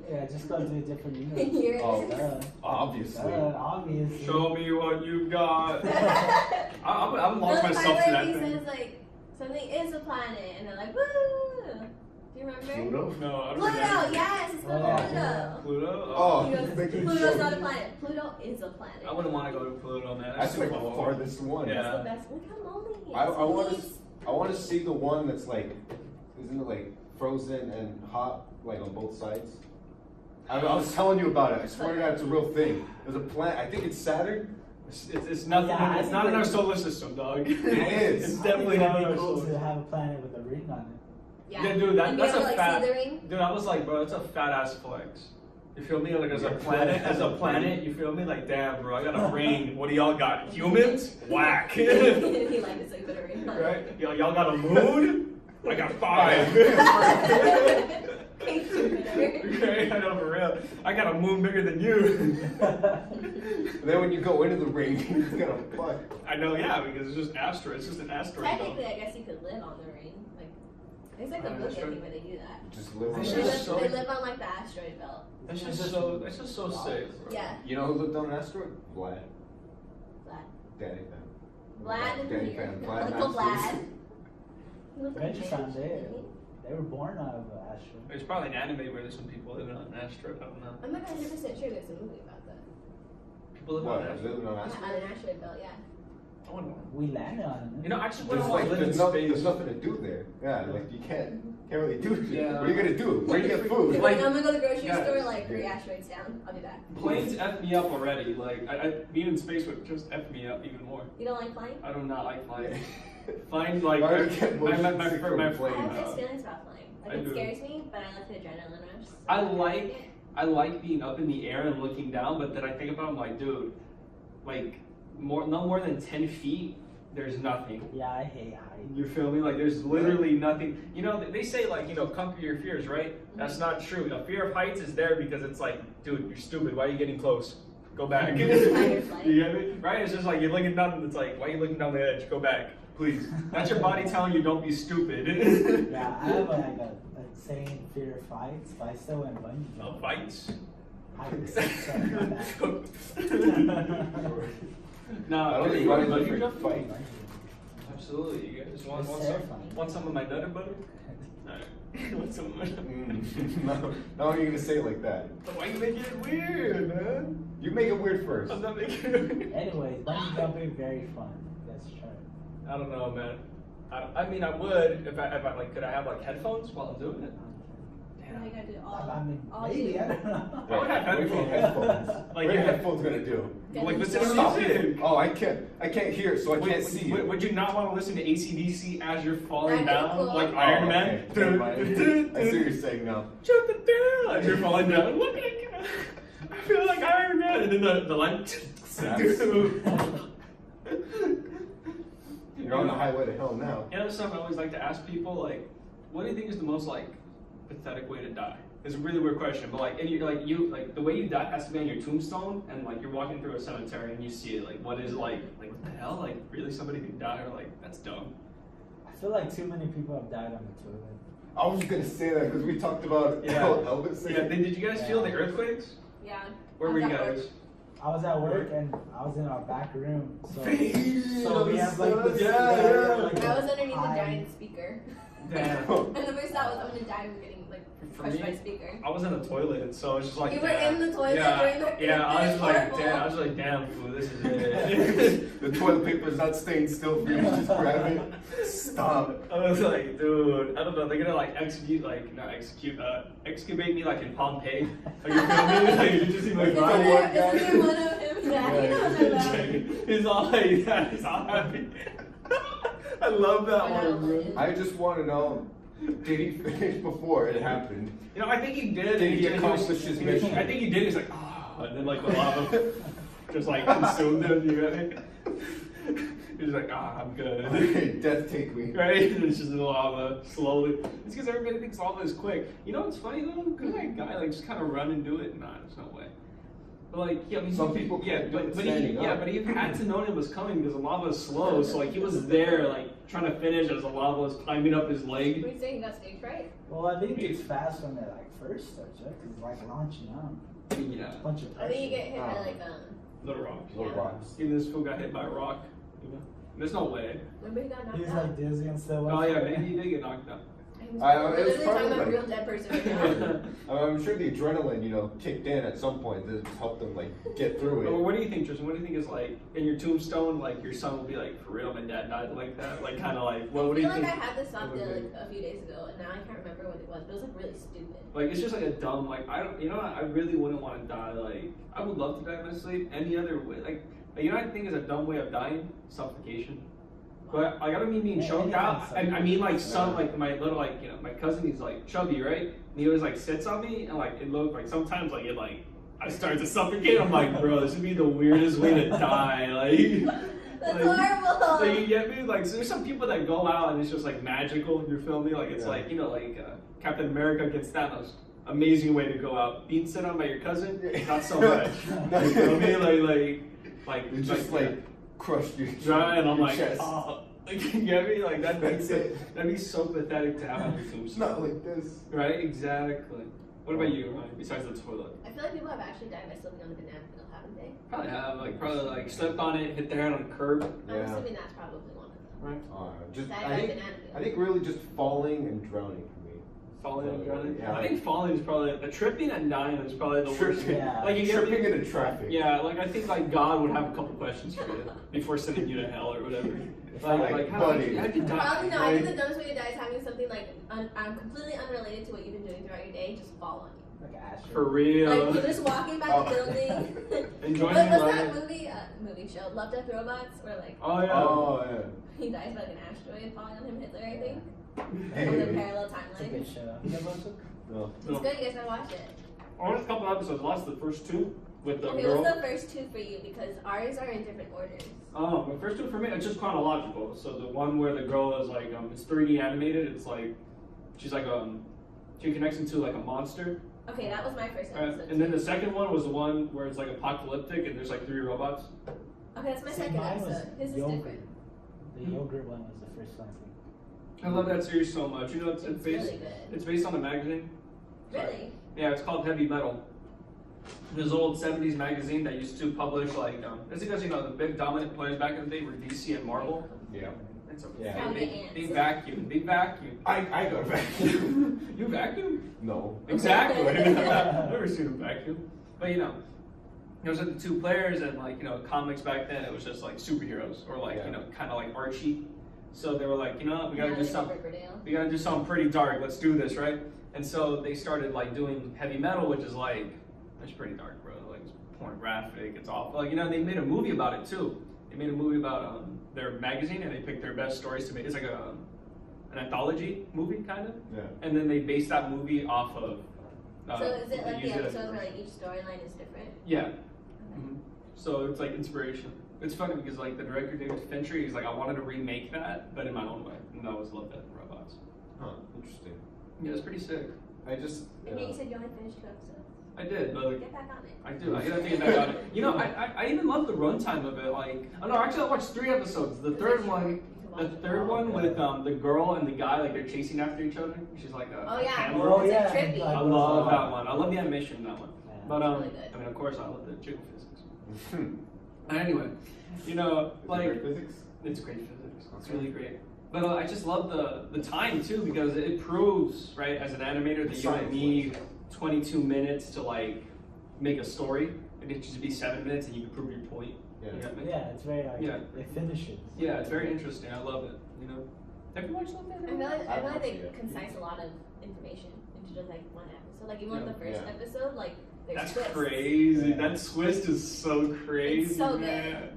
Speaker 4: Yeah, just go to a different universe.
Speaker 3: Here it
Speaker 1: Oh,
Speaker 3: is.
Speaker 1: Obviously.
Speaker 4: Obviously.
Speaker 2: Show me what you got. I'm
Speaker 3: No,
Speaker 2: lost
Speaker 3: the
Speaker 2: myself
Speaker 3: part
Speaker 2: to
Speaker 3: where
Speaker 2: that
Speaker 3: he
Speaker 2: thing.
Speaker 3: says like something is a planet, and they're like, woo! Do you remember?
Speaker 1: Pluto?
Speaker 2: No, I don't
Speaker 3: Pluto,
Speaker 2: remember.
Speaker 3: yes, it's called
Speaker 4: Oh,
Speaker 3: Pluto.
Speaker 4: yeah.
Speaker 2: Pluto?
Speaker 1: Oh,
Speaker 3: He goes,
Speaker 1: making
Speaker 3: Pluto's
Speaker 1: sure.
Speaker 3: not a planet. Pluto is a planet.
Speaker 2: I wouldn't want to go to Pluto, man.
Speaker 1: That's like the
Speaker 2: too
Speaker 1: farthest one.
Speaker 2: Yeah.
Speaker 3: That's the best. Look how lonely he is.
Speaker 1: I want to see the one that's like, isn't it like frozen and hot, like on both sides? I was telling you about it. I swear to God, it's a real thing. There's a planet. I think it's Saturn.
Speaker 2: It's nothing.
Speaker 4: Yeah, I
Speaker 2: it's
Speaker 4: think
Speaker 2: not in our
Speaker 4: it-
Speaker 2: solar system, dog.
Speaker 1: It is.
Speaker 2: It's
Speaker 4: I
Speaker 2: definitely
Speaker 4: think
Speaker 2: not in
Speaker 4: it'd
Speaker 2: our
Speaker 4: be cool
Speaker 2: solar
Speaker 4: to
Speaker 2: system.
Speaker 4: have a planet with a ring on it.
Speaker 3: Yeah,
Speaker 2: Yeah, dude,
Speaker 3: and be
Speaker 2: that's
Speaker 3: able
Speaker 2: a
Speaker 3: to, like,
Speaker 2: fat.
Speaker 3: see the ring.
Speaker 2: Dude, I was like, bro, that's a fat ass flex. You feel me? Like as a planet, you feel me? Like, damn, bro, I got a ring. What do y'all got? Humans? Whack.
Speaker 3: He liked it, so he put a ring on.
Speaker 2: Right? Y'all got a moon? I got 5. Okay, I know for real. I got a moon bigger than you.
Speaker 1: Then when you go into the ring, it's gonna fuck.
Speaker 2: I know, yeah, because it's just asteroid. It's just an asteroid.
Speaker 3: Technically, I guess you could live on the ring. Like, it's like the book ending where they do that.
Speaker 1: Just live on
Speaker 2: It's
Speaker 3: They
Speaker 2: just
Speaker 3: live,
Speaker 2: so-
Speaker 3: they live on like the asteroid belt.
Speaker 2: That's just so sick, bro.
Speaker 3: Yeah.
Speaker 1: You know who lived on an asteroid? Vlad.
Speaker 3: Vlad.
Speaker 1: Danny fan.
Speaker 3: Vlad
Speaker 1: Danny
Speaker 3: here.
Speaker 1: fan. Vlad
Speaker 3: Uncle
Speaker 1: Masters.
Speaker 3: Vlad.
Speaker 4: Venture found there. They were born out of an asteroid.
Speaker 2: It's probably an anime where there's some people living on an asteroid. I don't know.
Speaker 3: I'm not 100% sure there's a movie about that.
Speaker 2: People living on
Speaker 1: What?
Speaker 2: an asteroid.
Speaker 1: Living on an
Speaker 3: On
Speaker 1: asteroid?
Speaker 3: an asteroid belt, yeah.
Speaker 2: I wouldn't know.
Speaker 4: We landed on it.
Speaker 2: You know, I just
Speaker 1: There's
Speaker 2: wouldn't want to live in
Speaker 1: there's
Speaker 2: space.
Speaker 1: nothing to do there. Yeah, like you can't really do shit.
Speaker 2: Yeah.
Speaker 1: What are you gonna do? Where do you get food?
Speaker 2: Like-
Speaker 3: I'm gonna go to the grocery
Speaker 2: Guys.
Speaker 3: store like 3 asteroids down. I'll be back.
Speaker 2: Planes F me up already. Like, being in space would just F me up even more.
Speaker 3: You don't like flying?
Speaker 2: I do not like flying. Flying, like,
Speaker 1: Why would you get motion sick from
Speaker 3: I
Speaker 1: plane?
Speaker 3: have mixed feelings about flying. Like,
Speaker 2: I
Speaker 3: it
Speaker 2: do.
Speaker 3: scares me, but I like the adrenaline rush. So
Speaker 2: I like being up in the air and looking down, but then I think about it, I'm like, dude, like, no more than 10 feet, there's nothing.
Speaker 4: Yeah, I hate height.
Speaker 2: You feel me? Like, there's literally nothing. You know, they say, like, you know, conquer your fears, right? That's not true. The fear of heights is there because it's like, dude, you're stupid. Why are you getting close? Go back. You get me? Right? It's just like you're looking down and it's like, why are you looking down the edge? Go back, please. That's your body telling you don't be stupid.
Speaker 4: Yeah, I have like a insane fear of fights, but I still went bungee
Speaker 2: No
Speaker 4: jumping.
Speaker 2: fights.
Speaker 4: Heights. Sorry about that.
Speaker 2: No,
Speaker 1: I don't think
Speaker 2: really,
Speaker 1: running
Speaker 2: bungee
Speaker 1: is
Speaker 2: jumping?
Speaker 1: fight.
Speaker 2: Absolutely. You guys want
Speaker 4: It's
Speaker 2: some?
Speaker 4: terrifying.
Speaker 2: Want some of my nutter butter? Alright. Want some of my
Speaker 1: No, no, you're gonna say it like that.
Speaker 2: Why you making it weird, man?
Speaker 1: You make it weird first.
Speaker 2: I'm not making it weird.
Speaker 4: Anyways, bungee jumping, very fun. Let's try it.
Speaker 2: I don't know, man. I mean, I would if I like. Could I have like headphones while I'm doing it?
Speaker 3: Now you gotta do
Speaker 4: I mean,
Speaker 3: all
Speaker 4: maybe,
Speaker 3: two.
Speaker 4: I don't know.
Speaker 2: I would have
Speaker 1: What do you mean headphones?
Speaker 2: Like,
Speaker 1: What are your
Speaker 2: yeah.
Speaker 1: headphones gonna do?
Speaker 2: Like listen to
Speaker 1: Stop
Speaker 2: music.
Speaker 1: it. Oh, I can't hear, so I can't see you.
Speaker 2: Would you not want to listen to AC/DC as you're falling
Speaker 3: That'd be
Speaker 2: down,
Speaker 3: cool.
Speaker 2: like
Speaker 1: Oh,
Speaker 2: Iron Man?
Speaker 1: okay. Never mind. I see what you're saying now.
Speaker 2: Jump it down as you're falling down. Look at it. I feel like Iron Man, and then the light.
Speaker 1: Snaps. You're on the highway to hell now.
Speaker 2: You know, something I always like to ask people, like, what do you think is the most like pathetic way to die? It's a really weird question, but like, and you the way you die has to be on your tombstone, and like you're walking through a cemetery and you see it. Like, what is like what the hell? Like, really, somebody can die? Or like, that's dumb.
Speaker 4: I feel like too many people have died on the toilet.
Speaker 1: I was gonna say that because we talked about
Speaker 2: Yeah.
Speaker 1: Elvis.
Speaker 2: Yeah. Did you guys feel the
Speaker 4: Yeah.
Speaker 2: earthquakes?
Speaker 3: Yeah.
Speaker 2: Where were you guys?
Speaker 4: I was at work and I was in our back room, so
Speaker 1: Damn,
Speaker 4: we have like this.
Speaker 1: yeah.
Speaker 4: like
Speaker 3: I was underneath a
Speaker 4: high-
Speaker 3: giant speaker.
Speaker 2: Damn.
Speaker 3: And the first thought was I'm gonna die from getting like
Speaker 2: For
Speaker 3: crushed
Speaker 2: me,
Speaker 3: by a speaker.
Speaker 2: I was in the toilet, so it's just like
Speaker 3: You were
Speaker 2: damn.
Speaker 3: in the toilet
Speaker 2: yeah,
Speaker 3: during the-
Speaker 2: yeah. I was
Speaker 3: it's
Speaker 2: like,
Speaker 3: horrible.
Speaker 2: damn. I was like, damn, fool, this is it.
Speaker 1: The toilet paper's not staying still for you to just grab it. Stop.
Speaker 2: I was like, dude, I don't know. They're gonna like excavate me like in Pompeii. Like, you feel me? Like, you just see my
Speaker 1: Like,
Speaker 3: Isn't
Speaker 2: body.
Speaker 1: one
Speaker 3: there,
Speaker 1: guy.
Speaker 3: isn't there one of him? Yeah, he knows I love him.
Speaker 2: He's all like that. He's all happy. I love that one, bro.
Speaker 1: I just want to know, did he finish before it happened?
Speaker 2: You know, I think he did.
Speaker 1: Did he
Speaker 2: was-
Speaker 1: accomplish his mission?
Speaker 2: I think he did. He's like, oh, and then like the lava just like consumed him. You get me? He's like, ah, I'm good.
Speaker 1: Okay, death take me.
Speaker 2: Right? And it's just the lava slowly. It's because everybody thinks lava is quick. You know what's funny though? Could that guy like just kind of run and do it? Nah, there's no way. But like, yeah, I mean,
Speaker 1: Some people
Speaker 2: yeah,
Speaker 1: can't do it
Speaker 2: but
Speaker 1: standing
Speaker 2: he, yeah,
Speaker 1: up.
Speaker 2: but he had to know it was coming because the lava is slow. So like, he was there, like trying to finish as the lava was climbing up his leg.
Speaker 3: Were you saying he got stage fright?
Speaker 4: Well, I think it's fast when it like first starts, right? Because it's like launching out.
Speaker 2: Yeah,
Speaker 4: A bunch of
Speaker 3: I think you
Speaker 4: pressure.
Speaker 3: get hit by like
Speaker 2: little rock.
Speaker 1: Little rocks.
Speaker 2: Even this fool got hit by a rock. You know? There's no way.
Speaker 3: Remember he got knocked
Speaker 4: He was
Speaker 3: out?
Speaker 4: like dizzy and stuff.
Speaker 2: Oh yeah, maybe he did get knocked out.
Speaker 3: He was
Speaker 1: I- it was
Speaker 3: literally
Speaker 1: probably
Speaker 3: talking about a
Speaker 1: like-
Speaker 3: real dead person right now.
Speaker 1: I'm sure the adrenaline, kicked in at some point to help them get through
Speaker 2: But
Speaker 1: it.
Speaker 2: what do you think, Tristan? What do you think is like in your tombstone? Like your son will be like, for real, my dad died like that. Like kind of like, what
Speaker 3: I
Speaker 2: do
Speaker 3: feel
Speaker 2: you
Speaker 3: like
Speaker 2: think?
Speaker 3: I had this thought
Speaker 2: What would it
Speaker 3: like a few days ago, and now I can't remember what it was, but it was like really stupid.
Speaker 2: Like it's just like a dumb like I don't I really wouldn't want to die like I would love to die in my sleep any other way like you know what I think is a dumb way of dying suffocation. But like I don't mean being
Speaker 4: Yeah,
Speaker 2: choked out.
Speaker 4: anything
Speaker 2: I mean like some
Speaker 1: Yeah.
Speaker 2: like my little my cousin he's like chubby right And he always like sits on me, and like it looked like sometimes like it like I start to suffocate. I'm like, bro, this would be the weirdest way to die. Like,
Speaker 3: That's
Speaker 2: like,
Speaker 3: horrible.
Speaker 2: like you get me? Like, so there's some people that go out and it's just like magical. You feel me? Like it's
Speaker 1: Yeah.
Speaker 2: like Captain America gets Thanos. Amazing way to go out. Being sit on by your cousin, not so much. You feel me? Like
Speaker 1: You just like crushed your
Speaker 2: dry, and I'm
Speaker 1: your
Speaker 2: like,
Speaker 1: chest.
Speaker 2: oh. Like, you get me? Like that'd
Speaker 1: That's it.
Speaker 2: be so pathetic to have on your
Speaker 1: It's
Speaker 2: tombstone.
Speaker 1: not like this.
Speaker 2: Right? Exactly. What about you, Ronnie? Besides the toilet?
Speaker 3: I feel like people have actually died by slipping on the banana peel, haven't they?
Speaker 2: Probably have probably slipped on it, hit their head on a curb.
Speaker 3: I'm
Speaker 1: Yeah.
Speaker 3: assuming that's probably one of them.
Speaker 2: Right.
Speaker 1: Just
Speaker 3: Died
Speaker 1: I
Speaker 3: by
Speaker 1: think
Speaker 3: banana peel.
Speaker 1: I think really just falling and drowning for me.
Speaker 2: Falling and drowning.
Speaker 1: Yeah.
Speaker 2: I think falling is probably the tripping and dying is probably the worst.
Speaker 1: Tripping,
Speaker 4: Yeah.
Speaker 2: Like you get
Speaker 1: tripping into traffic.
Speaker 2: Yeah, like I think like God would have a couple questions for you before sending you to hell or whatever.
Speaker 1: Like,
Speaker 2: how
Speaker 1: buddy.
Speaker 2: how'd you die?
Speaker 3: Probably no. I think the dumbest way to die is having something like completely unrelated to what you've been doing throughout your day just fall on you.
Speaker 4: Like an astronaut.
Speaker 2: For real.
Speaker 3: Like you're just walking by
Speaker 1: Oh.
Speaker 3: the building.
Speaker 2: Enjoying
Speaker 3: What's
Speaker 2: your
Speaker 3: that
Speaker 2: life.
Speaker 3: movie show? Love, Death, Robots? Where like
Speaker 2: Oh yeah.
Speaker 1: Oh yeah.
Speaker 3: he dies by like an asteroid falling on him, Hitler, I think.
Speaker 1: Hey.
Speaker 3: On the parallel
Speaker 4: It's a
Speaker 3: timeline.
Speaker 4: good show. You ever watch it?
Speaker 1: No.
Speaker 3: It's good. You guys gotta watch it.
Speaker 2: I watched a couple episodes. Lost the first two with the
Speaker 3: Okay,
Speaker 2: girl.
Speaker 3: what's the first two for you? Because ours are in different orders.
Speaker 2: Oh, the first two for me, it's just chronological. So the one where the girl is like, it's 3D animated. It's like, she's like, she connects into like a monster.
Speaker 3: Okay, that was my first episode.
Speaker 2: And then
Speaker 3: too.
Speaker 2: the second one was the one where it's like apocalyptic and there's like 3 robots.
Speaker 3: Okay, that's my
Speaker 4: See,
Speaker 3: second
Speaker 4: mine was
Speaker 3: episode. His is
Speaker 4: yogurt.
Speaker 3: different.
Speaker 4: The yogurt one was the first one.
Speaker 2: I love that series so much. You know, it's
Speaker 3: It's
Speaker 2: based,
Speaker 3: really good.
Speaker 2: it's based on a magazine.
Speaker 3: Really?
Speaker 2: Yeah, it's called Heavy Metal. This old 70s magazine that used to publish like, it's because you know the big dominant players back in the day were DC and Marvel.
Speaker 1: Yeah.
Speaker 2: It's a
Speaker 1: Yeah.
Speaker 3: Probably
Speaker 2: big
Speaker 3: ants.
Speaker 2: vacuum, big vacuum.
Speaker 1: I got a vacuum.
Speaker 2: You vacuum?
Speaker 1: No.
Speaker 2: Exactly. I've never seen a vacuum. But you know, those are the two players, and like, you know, comics back then, it was just like superheroes or like,
Speaker 1: Yeah.
Speaker 2: you know, kind of like Archie. So they were like, you know, we gotta
Speaker 3: Yeah,
Speaker 2: do
Speaker 3: like
Speaker 2: something.
Speaker 3: Riverdale.
Speaker 2: We gotta do something pretty dark. Let's do this, right? And so they started like doing heavy metal, which is like, it's pretty dark, bro. Like it's pornographic. It's awful. Like, you know, they made a movie about it too. They made a movie about their magazine, and they picked their best stories to make. It's like an anthology movie, kind of.
Speaker 1: Yeah.
Speaker 2: And then they based that movie off of.
Speaker 3: So is it
Speaker 2: they
Speaker 3: like
Speaker 2: used
Speaker 3: the
Speaker 2: it as
Speaker 3: episodes where
Speaker 2: a-
Speaker 3: like each storyline is different?
Speaker 2: Yeah. Mhm. So it's like inspiration. It's funny because like the director David Fincher, he's like, I wanted to remake that, but in my own way, and that was Love, Death, and Robots.
Speaker 1: Huh. Interesting.
Speaker 2: Yeah, it's pretty sick.
Speaker 1: I just.
Speaker 3: And you said you only finished 2 episodes.
Speaker 2: I did, but like,
Speaker 3: Get back on it.
Speaker 2: I do. I gotta think about it. You know, I even love the runtime of it. Like, oh no, actually, I watched 3 episodes. The third one, with the girl and the guy, like they're chasing after each other. She's like a
Speaker 3: Oh yeah,
Speaker 2: cam
Speaker 4: Oh,
Speaker 2: girl.
Speaker 3: it's
Speaker 4: yeah.
Speaker 3: like trippy.
Speaker 2: I love that one. I love the animation in that one.
Speaker 4: Yeah.
Speaker 2: But
Speaker 3: Really good.
Speaker 2: I mean, of course, I love the jiggle physics.
Speaker 1: Hmm.
Speaker 2: Anyway, you know, like
Speaker 1: physics.
Speaker 2: it's great physics. It's really great. But I just love the time too, because it proves, right, as an animator that you don't
Speaker 1: Science.
Speaker 2: need 22 minutes to like make a story. It could just be 7 minutes and you can prove your point.
Speaker 1: Yeah.
Speaker 2: You get me?
Speaker 4: Yeah, it's very like
Speaker 2: Yeah.
Speaker 4: it finishes.
Speaker 2: Yeah, it's very interesting. I love it. You know, have you watched Love, Death,
Speaker 3: I
Speaker 2: and
Speaker 3: feel like,
Speaker 2: Robots?
Speaker 3: I feel like
Speaker 1: I've
Speaker 3: they
Speaker 1: watched it, yeah.
Speaker 3: concise a lot of information into just like one episode. Like even
Speaker 2: Yeah.
Speaker 3: with the first
Speaker 1: Yeah.
Speaker 3: episode, like there's
Speaker 2: That's
Speaker 3: twists.
Speaker 2: crazy.
Speaker 4: Yeah.
Speaker 2: That twist is so crazy,
Speaker 3: It's so good.
Speaker 2: man.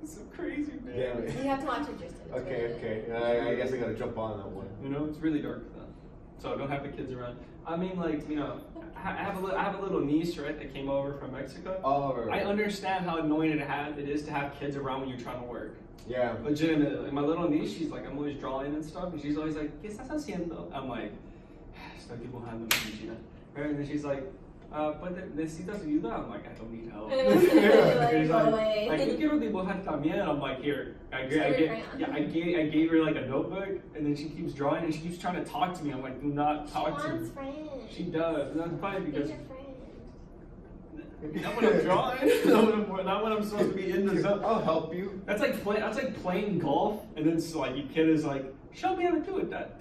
Speaker 2: It's so crazy, man.
Speaker 1: Damn it.
Speaker 3: You have to watch it, Tristen. It's
Speaker 1: Okay,
Speaker 3: really good.
Speaker 1: okay. I guess I gotta jump on that one.
Speaker 2: You know, it's really dark for them. So don't have the kids around. I mean, like, you know, I have a little niece, right, that came over from Mexico.
Speaker 1: Oh, right,
Speaker 2: I
Speaker 1: right.
Speaker 2: understand how annoying it is to have kids around when you're trying to work.
Speaker 1: Yeah.
Speaker 2: Legitimately. Like, my little niece, she's like, I'm always drawing and stuff, and she's always like, ¿Qué estás haciendo? I'm like, estoy dibujando, Mancilla. Right? And then she's like, but necesitas ayuda? I'm like, I don't need help.
Speaker 3: Like,
Speaker 2: She's
Speaker 3: go
Speaker 2: like,
Speaker 3: away.
Speaker 2: yo quiero dibujar también. I'm like, here. I gave her like a notebook, and then she keeps drawing, and she keeps trying to talk to me. I'm like, do not
Speaker 3: She
Speaker 2: talk to me.
Speaker 3: wants friends.
Speaker 2: She does. And that's funny
Speaker 3: Be
Speaker 2: because
Speaker 3: your friend.
Speaker 2: not when I'm drawing. Not when I'm supposed to be in the zone.
Speaker 1: I'll help you.
Speaker 2: That's like playing golf, and then it's like your kid is like, show me how to do it. That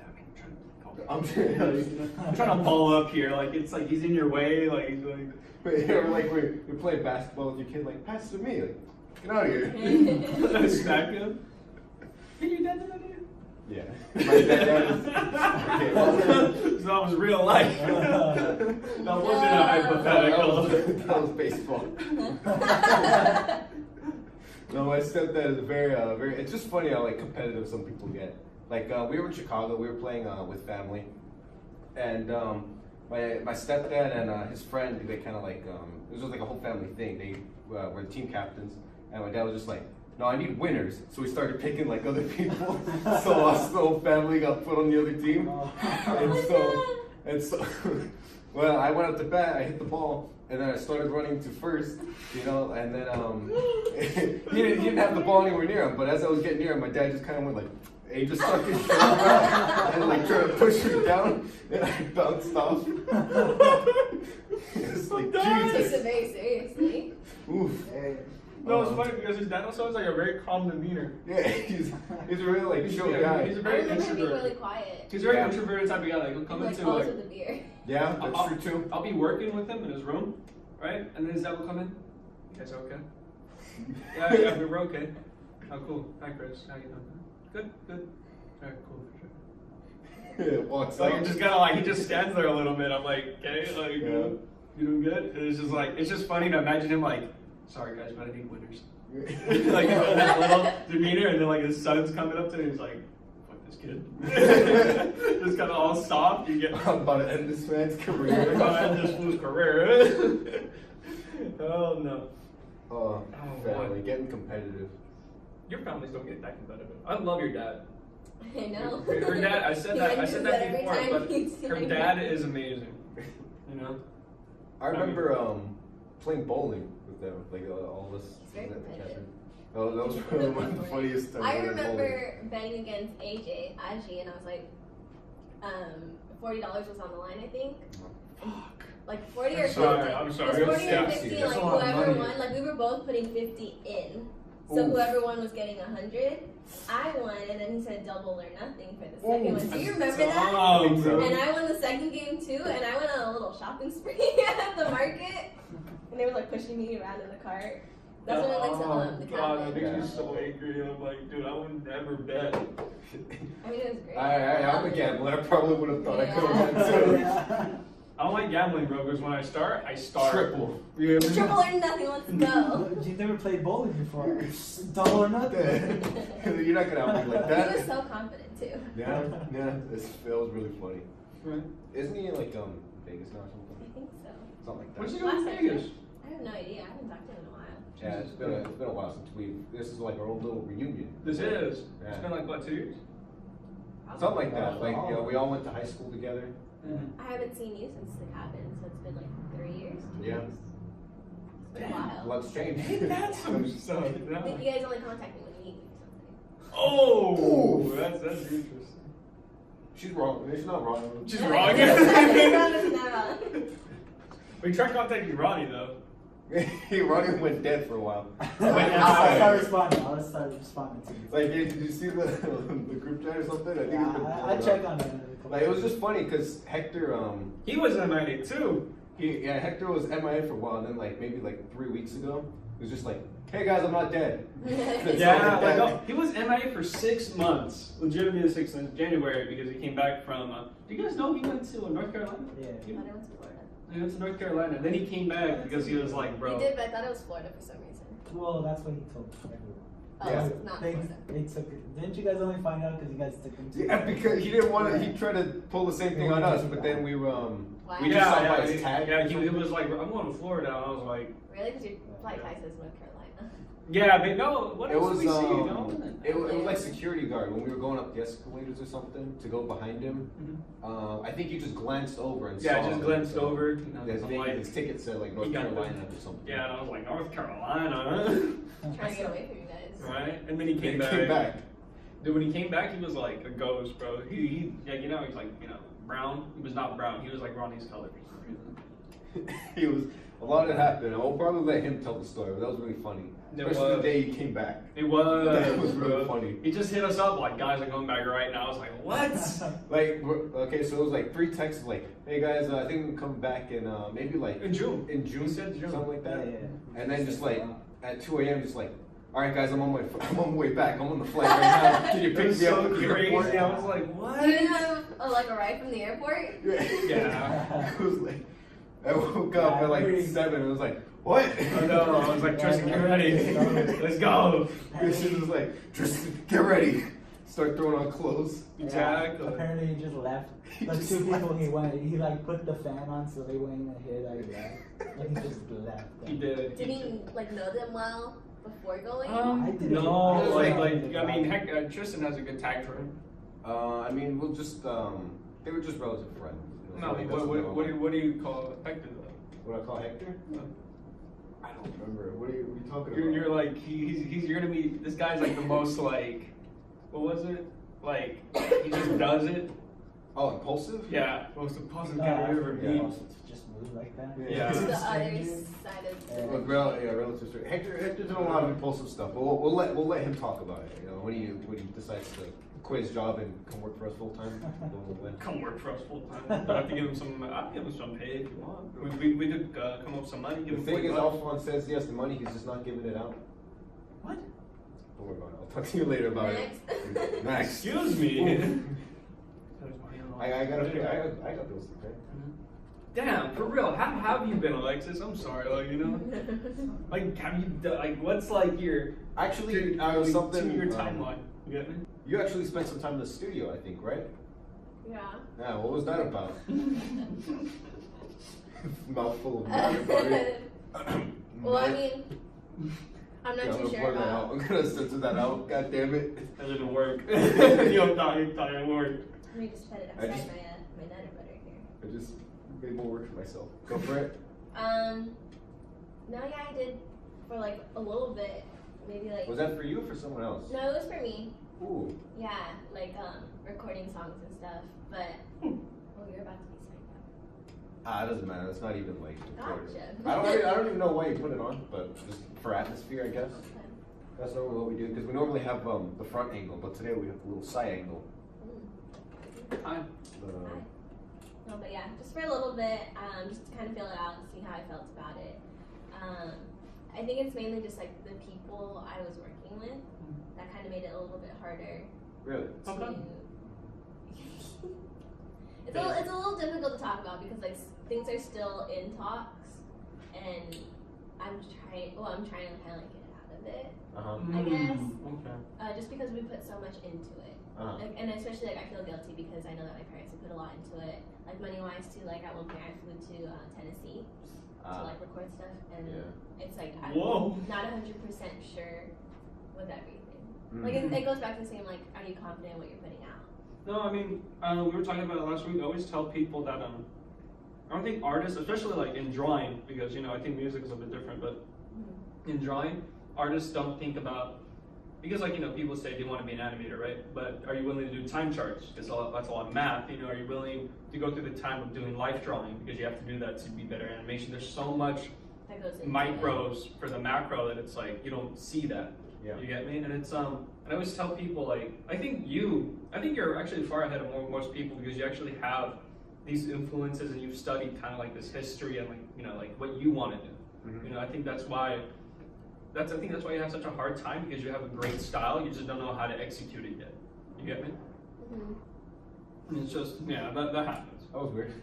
Speaker 2: I'm trying to play golf. I'm trying to ball up here. Like it's like he's in your way. Like he's like.
Speaker 1: Or like when you're playing basketball with your kid, like pass it to me. Like, get out of here.
Speaker 2: I smack him. Can you dad do that here?
Speaker 1: Yeah. My dad is. Okay, well,
Speaker 2: So that was real life. That wasn't a hypothetical.
Speaker 1: that was baseball. No, my stepdad is very. It's just funny how like competitive some people get. Like we were in Chicago, we were playing with family, and my stepdad and his friend, they kind of like, it was just like a whole family thing. They were the team captains, and my dad was just like, no, I need winners. So we started picking like other people. So us, the whole family got put on the other team. And so, well, I went up to bat, I hit the ball, and then I started running to first, you know, and then he didn't have the ball anywhere near him, but as I was getting near him, my dad just kind of went like, he just stuck his shoulder out and like tried to push me down, and I bounced off. It's like,
Speaker 3: Takes
Speaker 1: Jesus.
Speaker 3: it very seriously.
Speaker 1: Oof.
Speaker 2: No, it's funny because his dad also has like a very calm demeanor.
Speaker 1: Yeah, he's a really like chill guy.
Speaker 2: He's a
Speaker 3: I
Speaker 2: very
Speaker 3: remember him being
Speaker 2: introverted.
Speaker 3: really quiet.
Speaker 2: He's a very
Speaker 1: Yeah.
Speaker 2: introverted type of guy. Like he'll come
Speaker 3: He like
Speaker 2: into
Speaker 3: calls
Speaker 2: like.
Speaker 3: with the beer.
Speaker 1: Yeah, that's
Speaker 2: I'll-
Speaker 1: true too.
Speaker 2: I'll be working with him in his room, right? And then his dad will come in. You guys okay? Yeah, we're okay. Oh, cool. Hi, Chris. How you doing? Good. Alright, cool. For sure.
Speaker 1: Yeah, walks
Speaker 2: Like
Speaker 1: out.
Speaker 2: it just kind of like he just stands there a little bit. I'm like, okay, like
Speaker 1: Yeah.
Speaker 2: you doing good? And it's just like it's just funny to imagine him like, sorry guys, but I need winners. Like that little demeanor, and then like his son's coming up to him, he's like, fuck this kid. Just kind of all soft. You get
Speaker 1: I'm about to end this man's career.
Speaker 2: end this fool's career. Oh no.
Speaker 1: Oh,
Speaker 2: boy.
Speaker 1: family, getting competitive.
Speaker 2: Your families don't get that competitive. I love your dad.
Speaker 3: I know.
Speaker 2: Her dad, I said
Speaker 3: He
Speaker 2: that
Speaker 3: mentions
Speaker 2: before,
Speaker 3: every time
Speaker 2: but
Speaker 3: he's
Speaker 2: her
Speaker 3: saying
Speaker 2: dad
Speaker 3: that.
Speaker 2: is amazing. You know?
Speaker 1: I remember playing bowling with them, like all of us.
Speaker 3: It's very competitive.
Speaker 1: Oh, that was one of the funniest times.
Speaker 3: I remember betting against Aji, and I was like, $40 was on the line, I think.
Speaker 1: Fuck.
Speaker 3: Like 40 or
Speaker 2: I'm
Speaker 3: 50.
Speaker 2: sorry, I'm sorry.
Speaker 3: It was 40 or
Speaker 1: Yeah,
Speaker 3: 50,
Speaker 1: that's
Speaker 3: like
Speaker 1: a lot of
Speaker 3: whoever
Speaker 1: money.
Speaker 3: won, like we were both putting 50 in. So
Speaker 1: Oof.
Speaker 3: whoever won was getting 100. I won, and then he said double or nothing for the second
Speaker 1: Ooh,
Speaker 3: one. Do you
Speaker 1: that's
Speaker 3: remember that?
Speaker 2: Oh, bro.
Speaker 3: And I won the second game too, and I went on a little shopping spree at the market. And they were like pushing me around in the cart. That's when I went to the
Speaker 2: God, that
Speaker 3: cabin.
Speaker 2: makes me so angry. I'm like, dude, I would never bet.
Speaker 3: I mean, it was great.
Speaker 1: I'm a gambler. I probably would have thought I could have won too.
Speaker 2: I don't like gambling, bro, because when I start, I start.
Speaker 1: Triple.
Speaker 2: Yeah.
Speaker 3: Triple or nothing, let's go.
Speaker 4: You've never played bowling before. Double or nothing.
Speaker 1: You're not gonna out me like
Speaker 3: He was
Speaker 1: that.
Speaker 3: so confident too.
Speaker 1: Yeah, that was really funny.
Speaker 2: Right.
Speaker 1: Isn't he like Vegas now or
Speaker 3: I
Speaker 1: something?
Speaker 3: think so.
Speaker 1: Something like that.
Speaker 2: What's he doing in
Speaker 3: Last
Speaker 2: Vegas?
Speaker 3: I have no idea. I haven't talked to him in a while.
Speaker 1: Yeah, it's been a while since this is like our old little reunion.
Speaker 2: This is.
Speaker 1: Yeah.
Speaker 2: It's been like, what, 2 years?
Speaker 1: Something like that. Like, you know, we all went to high school together.
Speaker 3: I haven't seen you since the cabin, so it's been like 3 years. 2
Speaker 1: Yeah.
Speaker 3: years. It's been a while.
Speaker 1: Lots changed.
Speaker 2: That's some stuff.
Speaker 3: I think you guys only contact me when you need me for something.
Speaker 2: Oh,
Speaker 1: Oof.
Speaker 2: that's interesting.
Speaker 1: She's wrong. She's not wrong.
Speaker 2: She's
Speaker 3: No,
Speaker 2: wrong.
Speaker 3: it's not wrong.
Speaker 2: We tried contacting Ronnie though.
Speaker 1: Ronnie went dead for a while.
Speaker 4: I'll start responding. I'll start responding to you.
Speaker 1: Like, did you see the group chat or something? I think it's been
Speaker 4: I
Speaker 1: blown up.
Speaker 4: check on it.
Speaker 1: Like, it was just funny because Hector,
Speaker 2: He was in MIA too.
Speaker 1: Hector was MIA for a while, and then like maybe like 3 weeks ago, it was just like, hey guys, I'm not dead.
Speaker 2: Yeah, like, no, he was MIA for 6 months, legitimately 6 months, January, because he came back from. Do you guys know he went to North Carolina?
Speaker 4: Yeah.
Speaker 3: I thought it was Florida.
Speaker 2: He went to North Carolina. Then he came back because he was like, bro.
Speaker 3: He did, but I thought it was Florida for some reason.
Speaker 4: Well, that's what he told everyone.
Speaker 3: Oh,
Speaker 1: Yeah.
Speaker 3: it's not
Speaker 4: They,
Speaker 3: Florida.
Speaker 4: they took it. Didn't you guys only find out because you guys took him to?
Speaker 1: Yeah, because he didn't want to. He tried to pull the same thing on us, but then we we just
Speaker 2: Yeah,
Speaker 1: saw by
Speaker 2: yeah,
Speaker 1: his tag.
Speaker 2: yeah, he was like, I'm going to Florida. And I was like,
Speaker 3: Really? Because your flight tie says North Carolina.
Speaker 2: yeah, but no, what
Speaker 1: It
Speaker 2: else
Speaker 1: was
Speaker 2: did we see? No?
Speaker 1: it was like security guard when we were going up the escalators or something to go behind him. I think he just glanced over and
Speaker 2: Yeah,
Speaker 1: saw
Speaker 2: just
Speaker 1: him.
Speaker 2: glanced over. You know,
Speaker 1: The
Speaker 2: I'm
Speaker 1: thing,
Speaker 2: like,
Speaker 1: his ticket said like North
Speaker 2: He got
Speaker 1: Carolina or something.
Speaker 2: yeah, and I was like, North Carolina,
Speaker 3: Trying to get away from you guys.
Speaker 2: right? And then he
Speaker 1: He
Speaker 2: came
Speaker 1: came back.
Speaker 2: Dude, when he came back, he was like a ghost, bro. He yeah, you know, he's like, you know, brown. He was not brown. He was like Ronnie's color for some reason.
Speaker 1: He was a lot had happened. I'll probably let him tell the story, but that was really funny.
Speaker 2: It
Speaker 1: Especially the
Speaker 2: was.
Speaker 1: day he came back.
Speaker 2: It was.
Speaker 1: That was really
Speaker 2: bro.
Speaker 1: funny.
Speaker 2: He just hit us up like, guys are coming back right now. I was like, what?
Speaker 1: Like, okay, so it was like 3 texts like, hey guys, I think I'm coming back in maybe like
Speaker 2: In June.
Speaker 1: in June,
Speaker 2: He said June.
Speaker 1: something like that.
Speaker 4: Yeah.
Speaker 1: And then just like at 2 a.m. just like, all right guys, I'm on my way back. I'm on the flight right now. Can you
Speaker 2: It
Speaker 1: pick
Speaker 2: was
Speaker 1: me up
Speaker 2: so
Speaker 1: at the
Speaker 2: crazy.
Speaker 1: airport?
Speaker 2: I was like, what?
Speaker 3: You didn't have like a ride from the airport?
Speaker 2: Yeah.
Speaker 1: It was like, I woke up at like 7. It was like, what?
Speaker 2: I know. I was like, Tristan, get ready. Let's go.
Speaker 1: She was like, Tristan, get ready. Start throwing on clothes.
Speaker 2: Exactly.
Speaker 4: Apparently he just left.
Speaker 1: He
Speaker 4: Like
Speaker 1: just
Speaker 4: 2 people
Speaker 1: left.
Speaker 4: he went. He like put the fan on so they wouldn't even hear that he left. And he just left.
Speaker 2: He did.
Speaker 3: Did he like know them well before going?
Speaker 4: I didn't.
Speaker 2: No,
Speaker 4: I
Speaker 2: like
Speaker 4: didn't.
Speaker 2: I mean, heck, Tristen has a good tag for him.
Speaker 1: I mean, we'll just they were just relative friends. You know,
Speaker 2: No,
Speaker 1: so he doesn't know.
Speaker 2: what do you call Hector though?
Speaker 1: What I call Hector? I don't remember. What are you talking
Speaker 2: You're
Speaker 1: about?
Speaker 2: like you're gonna be this guy's like the most like what was it? Like he just does it.
Speaker 1: Oh, impulsive?
Speaker 2: Yeah, most impulsive
Speaker 4: No,
Speaker 2: guy
Speaker 4: I
Speaker 2: I've ever
Speaker 4: forget.
Speaker 2: meet.
Speaker 4: Also, to just move like that.
Speaker 2: Yeah.
Speaker 3: To the other
Speaker 4: Stranger.
Speaker 3: side of
Speaker 4: Yeah.
Speaker 3: the
Speaker 1: Relative straight. Hector's done a lot of impulsive stuff, but we'll let him talk about it. You know, when he decides to quit his job and come work for us full time, then we'll let.
Speaker 2: Come work for us full time. But I have to give him some. I'll give him some pay if you want. We could come up with some money. Give
Speaker 1: The
Speaker 2: him
Speaker 1: thing is,
Speaker 2: $40.
Speaker 1: Alfonso says he has the money, he's just not giving it out.
Speaker 2: What?
Speaker 1: Don't worry about it. I'll talk to you later about
Speaker 3: Next.
Speaker 1: it. Next.
Speaker 2: Excuse me.
Speaker 1: I gotta pay. I got bills to pay.
Speaker 2: Damn, for real. How have you been, Alexis? I'm sorry, like you know, like have you done, like what's like your
Speaker 1: Actually,
Speaker 2: your
Speaker 1: something.
Speaker 2: your timeline? You get me?
Speaker 1: You actually spent some time in the studio, I think, right?
Speaker 3: Yeah.
Speaker 1: Yeah. What was that about? Mouthful of nothing about it.
Speaker 3: Well, I mean, I'm not
Speaker 1: Yeah, I'm
Speaker 3: too
Speaker 1: gonna
Speaker 3: sure
Speaker 1: blur that out.
Speaker 3: about.
Speaker 1: I'm gonna censor that out. God damn it.
Speaker 2: That didn't work. You thought it worked.
Speaker 3: Let me just put it
Speaker 1: I
Speaker 3: outside
Speaker 1: just-
Speaker 3: my nutter butter here.
Speaker 1: I just made more work for myself. Go for it.
Speaker 3: No, yeah, I did for like a little bit, maybe like.
Speaker 1: Was that for you or for someone else?
Speaker 3: No, it was for me.
Speaker 1: Ooh.
Speaker 3: Yeah, like recording songs and stuff. But oh, you're about to be signed
Speaker 1: It doesn't matter. It's not even like. recorded.
Speaker 3: Gotcha.
Speaker 1: I don't even know why you put it on, but just for atmosphere, I guess.
Speaker 3: up. Okay.
Speaker 1: That's normally what we do because we normally have the front angle, but today we have a little side angle.
Speaker 2: Hi.
Speaker 3: No, but yeah, just for a little bit, just to kind of feel it out and see how I felt about it. I think it's mainly just like the people I was working with that kind of made it a little bit harder
Speaker 1: Really?
Speaker 2: How
Speaker 3: to.
Speaker 2: come?
Speaker 3: It's a little difficult to talk about because like things are still in talks, and I'm trying to kind of like get out of it. I guess.
Speaker 2: Okay.
Speaker 3: Just because we put so much into it. Like, and especially like I feel guilty because I know that my parents have put a lot into it, like money wise too. Like at one point I flew to Tennessee to like record stuff, and it's like I'm
Speaker 2: Whoa.
Speaker 3: not 100% sure with everything. Like it goes back to the same like, are you confident in what you're putting out?
Speaker 2: No, I mean, we were talking about it last week. I always tell people that I don't think artists, especially like in drawing, because you know I think music is a bit different, but in drawing, artists don't think about because like you know people say they want to be an animator, right? But are you willing to do time charts? Because that's a lot of math. You know, are you willing to go through the time of doing life drawing because you have to do that to be better animation? There's so much
Speaker 3: That goes into
Speaker 2: micros for the macro that it's like you don't see that.
Speaker 1: Yeah.
Speaker 2: You get me? And it's and I always tell people like I think you're actually far ahead of most people because you actually have these influences and you've studied kind of like this history and like you know like what you want to do. You know, I think that's why you have such a hard time because you have a great style, you just don't know how to execute it yet. You get me? And it's just that happens.
Speaker 1: That was weird.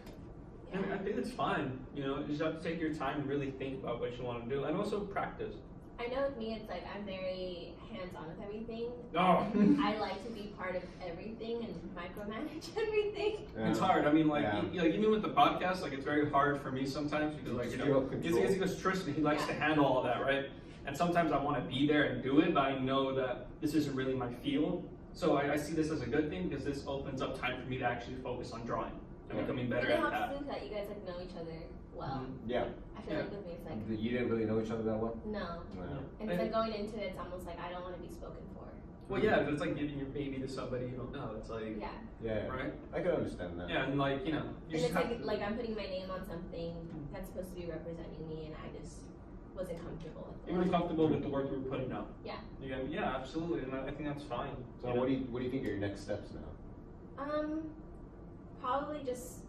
Speaker 2: I mean, I think it's fine. You know, you just have to take your time and really think about what you want to do, and also practice.
Speaker 3: I know with me, it's like I'm very hands-on with everything.
Speaker 2: Oh.
Speaker 3: I like to be part of everything and micromanage everything.
Speaker 2: It's hard. I mean, like,
Speaker 1: Yeah.
Speaker 2: like even with the podcast, like it's very hard for me sometimes because, like, you know, because Tristen, he likes to handle all that, right? And sometimes I want to be there and do it, but I know that this isn't really my field. So I see this as a good thing because this opens up time for me to actually focus on drawing and becoming better
Speaker 3: And it
Speaker 2: at that.
Speaker 3: helps too that you guys like know each other well.
Speaker 1: Yeah.
Speaker 3: I feel like with me, it's like
Speaker 1: You didn't really know each other that well?
Speaker 3: no.
Speaker 1: No.
Speaker 3: And it's like going into it, it's almost like I don't want to be spoken for.
Speaker 2: Well, yeah, it's like giving your baby to somebody you don't know. It's like,
Speaker 3: Yeah.
Speaker 1: Yeah.
Speaker 2: right?
Speaker 1: I can understand that.
Speaker 2: Yeah, and like, you know, you
Speaker 3: And
Speaker 2: just
Speaker 3: it's
Speaker 2: have
Speaker 3: like
Speaker 2: to,
Speaker 3: I'm putting my name on something that's supposed to be representing me, and I just wasn't comfortable with
Speaker 2: you
Speaker 3: it.
Speaker 2: were comfortable with the work you were putting out.
Speaker 3: Yeah.
Speaker 2: You get me? Yeah, absolutely, and I think that's fine.
Speaker 1: So
Speaker 2: you know?
Speaker 1: what do you think are your next steps now?
Speaker 3: Probably just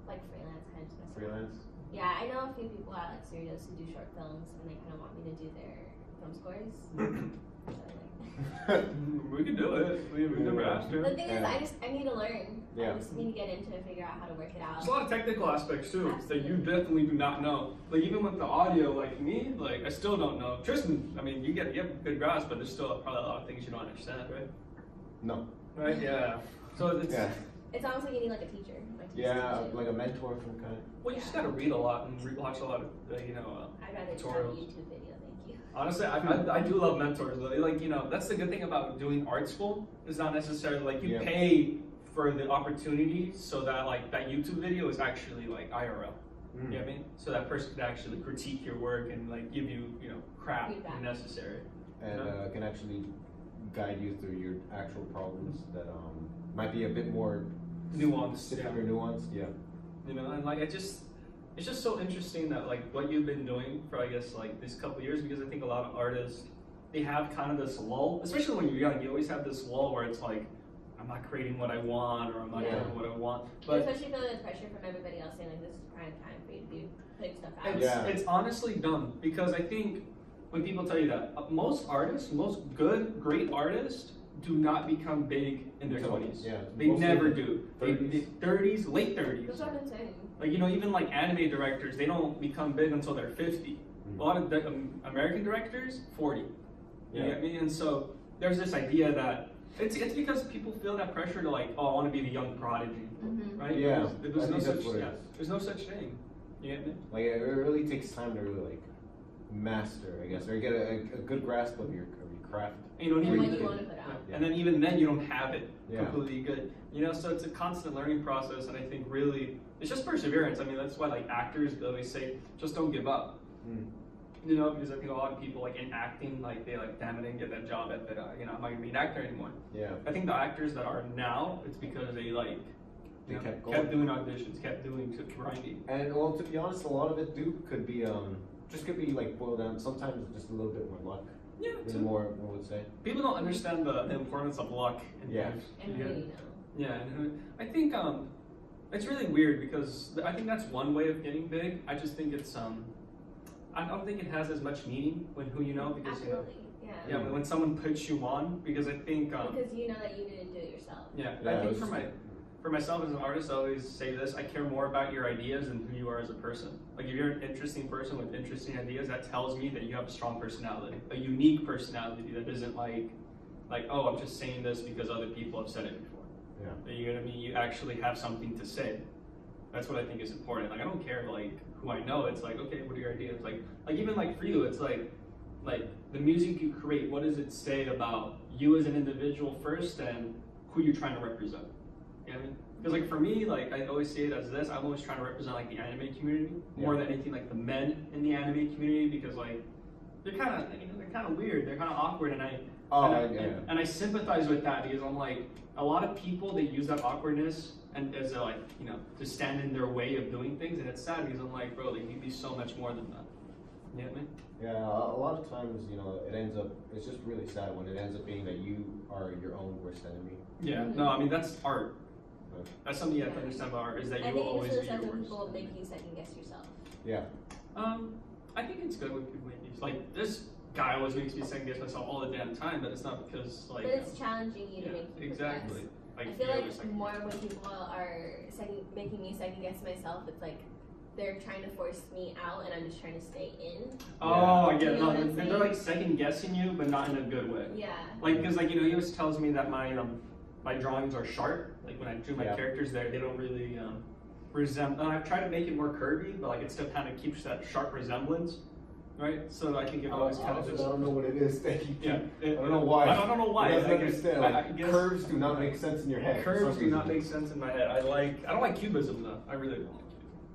Speaker 3: like freelance kind of stuff.
Speaker 1: Freelance?
Speaker 3: Yeah, I know a few people at like studios who do short films, and they kind of want me to do their film scores. So, like,
Speaker 2: We can do it. We've never asked her.
Speaker 3: the thing is, I need to learn.
Speaker 1: Yeah.
Speaker 3: I just need to get into it, figure out how to work it out.
Speaker 2: There's a lot of technical aspects too that you
Speaker 3: Absolutely.
Speaker 2: definitely do not know. Like even with the audio, like me, like I still don't know. Tristen, I mean, you have a good grasp, but there's still probably a lot of things you don't understand, right?
Speaker 1: No.
Speaker 2: right? Yeah. So it's
Speaker 1: Yeah.
Speaker 3: It's almost like you need like a teacher. Like to
Speaker 1: Yeah,
Speaker 3: teach you.
Speaker 1: like a mentor from kind.
Speaker 2: well, you just gotta read a lot and watch a lot of
Speaker 3: I'd rather just have a
Speaker 2: tutorials.
Speaker 3: YouTube video. Thank you.
Speaker 2: Honestly, I do love mentors. Like, you know, that's the good thing about doing art school. It's not necessarily like you
Speaker 1: Yeah.
Speaker 2: pay for the opportunity so that like that YouTube video is actually like IRL. You know what I mean? So that person could actually critique your work and like give you, you know, crap
Speaker 3: Feedback.
Speaker 2: when necessary.
Speaker 1: And can actually guide you through your actual problems that might be a bit more
Speaker 2: Nuanced.
Speaker 1: specific or nuanced. Yeah.
Speaker 2: You know, and like it's just so interesting that like what you've been doing for I guess like this couple years, because I think a lot of artists they have kind of this lull, especially when you're young. You always have this lull where it's like I'm not creating what I want or I'm not doing what I want. But
Speaker 3: especially feeling the pressure from everybody else saying like this is prime time for you to be putting stuff out.
Speaker 2: it's honestly dumb because I think when people tell you that most artists, most great artists do not become big in their 20s.
Speaker 1: Yeah.
Speaker 2: They
Speaker 1: Mostly
Speaker 2: never do.
Speaker 1: 30s.
Speaker 2: 30s, late 30s.
Speaker 3: That's what I'm saying.
Speaker 2: Like, you know, even like anime directors, they don't become big until they're 50. A lot of American directors, 40. You get me? And so there's this idea that it's because people feel that pressure to like, oh, I want to be the young prodigy, right?
Speaker 1: Yeah.
Speaker 2: There's
Speaker 1: I
Speaker 2: no
Speaker 1: think
Speaker 2: such
Speaker 1: that's what it is.
Speaker 2: there's no such thing. You get me?
Speaker 1: Like it really takes time to really like master, I guess, or get a good grasp of your craft.
Speaker 2: And you don't
Speaker 3: And
Speaker 2: even
Speaker 3: what you want to put out.
Speaker 2: and then even then you don't have it
Speaker 1: Yeah.
Speaker 2: completely good. You know, so it's a constant learning process, and I think really it's just perseverance. I mean, that's why like actors they always say, just don't give up. You know, because I think a lot of people like in acting, like they like, damn, I didn't get that job at that, you know, I'm not gonna be an actor anymore.
Speaker 1: Yeah.
Speaker 2: I think the actors that are now, it's because they like,
Speaker 1: They
Speaker 2: you know,
Speaker 1: kept
Speaker 2: kept
Speaker 1: going.
Speaker 2: doing auditions, kept doing grinding.
Speaker 1: And well, to be honest, a lot of it could be just could be like boiled down. Sometimes just a little bit more luck.
Speaker 2: Yeah,
Speaker 1: Than
Speaker 2: too.
Speaker 1: more, I would say.
Speaker 2: People don't understand the importance of luck. In
Speaker 1: Yeah.
Speaker 2: life.
Speaker 3: And
Speaker 2: Yeah.
Speaker 3: really know.
Speaker 2: Yeah, and I think it's really weird because I think that's one way of getting big. I just think it's I don't think it has as much meaning when who you know because
Speaker 3: Absolutely.
Speaker 2: you know when someone puts you on because I think
Speaker 3: Because you know that you didn't do it yourself.
Speaker 2: yeah,
Speaker 1: Yeah,
Speaker 2: I
Speaker 1: it
Speaker 2: think
Speaker 1: was
Speaker 2: for myself as an artist I always say this, I care more about your ideas than who you are as a person. Like if you're an interesting person with interesting ideas, that tells me that you have a strong personality, a unique personality that isn't like oh, I'm just saying this because other people have said it before.
Speaker 1: Yeah.
Speaker 2: You know what I mean? You actually have something to say. That's what I think is important. Like I don't care like who I know. It's like, okay, what are your ideas? Like even like for you, it's like the music you create, what does it say about you as an individual first and who you're trying to represent? You know what I mean? Because like for me, like I always say it as this, I'm always trying to represent like the anime community more than anything like the men in the anime community because like they're kind of weird, they're kind of awkward, and I sympathize with that because I'm like a lot of people they use that awkwardness and as a, like you know to stand in their way of doing things, and it's sad because I'm like bro, like you'd be so much more than that. You get me?
Speaker 1: Yeah, a lot of times, you know, it's just really sad when it ends up being that you are your own worst enemy.
Speaker 2: Yeah. No, I mean that's art. That's something you have to understand about art is that
Speaker 3: I
Speaker 2: you will
Speaker 3: think
Speaker 2: always
Speaker 3: it's
Speaker 2: be
Speaker 3: really
Speaker 2: your
Speaker 3: sad when
Speaker 2: worst.
Speaker 3: people make you second guess yourself.
Speaker 1: Yeah.
Speaker 2: I think it's good when people make these. Like this guy always makes me second guess myself all the damn time, but it's not because like.
Speaker 3: But it's challenging you to
Speaker 2: yeah,
Speaker 3: make people
Speaker 2: exactly.
Speaker 3: guess.
Speaker 2: Like,
Speaker 3: I feel
Speaker 2: you
Speaker 3: like
Speaker 2: always second
Speaker 3: more
Speaker 2: guess.
Speaker 3: when people are making me second guess myself, it's like they're trying to force me out and I'm just trying to stay in.
Speaker 2: Oh, I get
Speaker 3: You
Speaker 2: it.
Speaker 3: know
Speaker 2: No,
Speaker 3: what I'm
Speaker 2: they're
Speaker 3: saying?
Speaker 2: like second guessing you, but not in a good way.
Speaker 3: Yeah.
Speaker 2: Like, because like you know, he always tells me that my drawings are sharp. Like when I drew my characters there, they don't really resemble. I've tried to make it more curvy, but like it still kind of keeps that sharp resemblance, right? So I think it always kind of
Speaker 1: I
Speaker 2: just.
Speaker 1: don't know what it is that you
Speaker 2: Yeah,
Speaker 1: I don't know why.
Speaker 2: I don't know why.
Speaker 1: You guys
Speaker 2: I guess-
Speaker 1: understand.
Speaker 2: I
Speaker 1: Like,
Speaker 2: guess-
Speaker 1: curves do not make sense in your head. for
Speaker 2: Curves
Speaker 1: some
Speaker 2: do not
Speaker 1: reason.
Speaker 2: make sense in my head. I don't like cubism though. I really don't like cubism.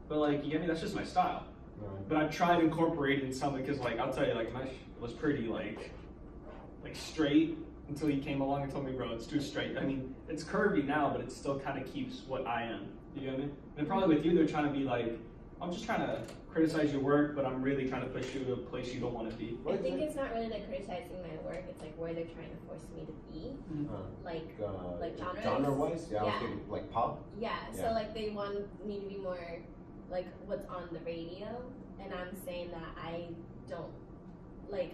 Speaker 2: But like you get me, that's just my style.
Speaker 1: Right.
Speaker 2: But I've tried incorporating some because like I'll tell you like my was pretty like straight until he came along and told me, bro, it's too straight. I mean, it's curvy now, but it still kind of keeps what I am. You get me? And probably with you, they're trying to be like, I'm just trying to criticize your work, but I'm really trying to push you to a place you don't want to be.
Speaker 3: I think it's not really like criticizing my work, it's like where they're trying to force me to be. Like genres?
Speaker 1: Genre-wise? Yeah, I was
Speaker 3: Yeah.
Speaker 1: thinking like pop.
Speaker 3: Yeah,
Speaker 1: Yeah.
Speaker 3: so like they want me to be more like what's on the radio, and I'm saying that I don't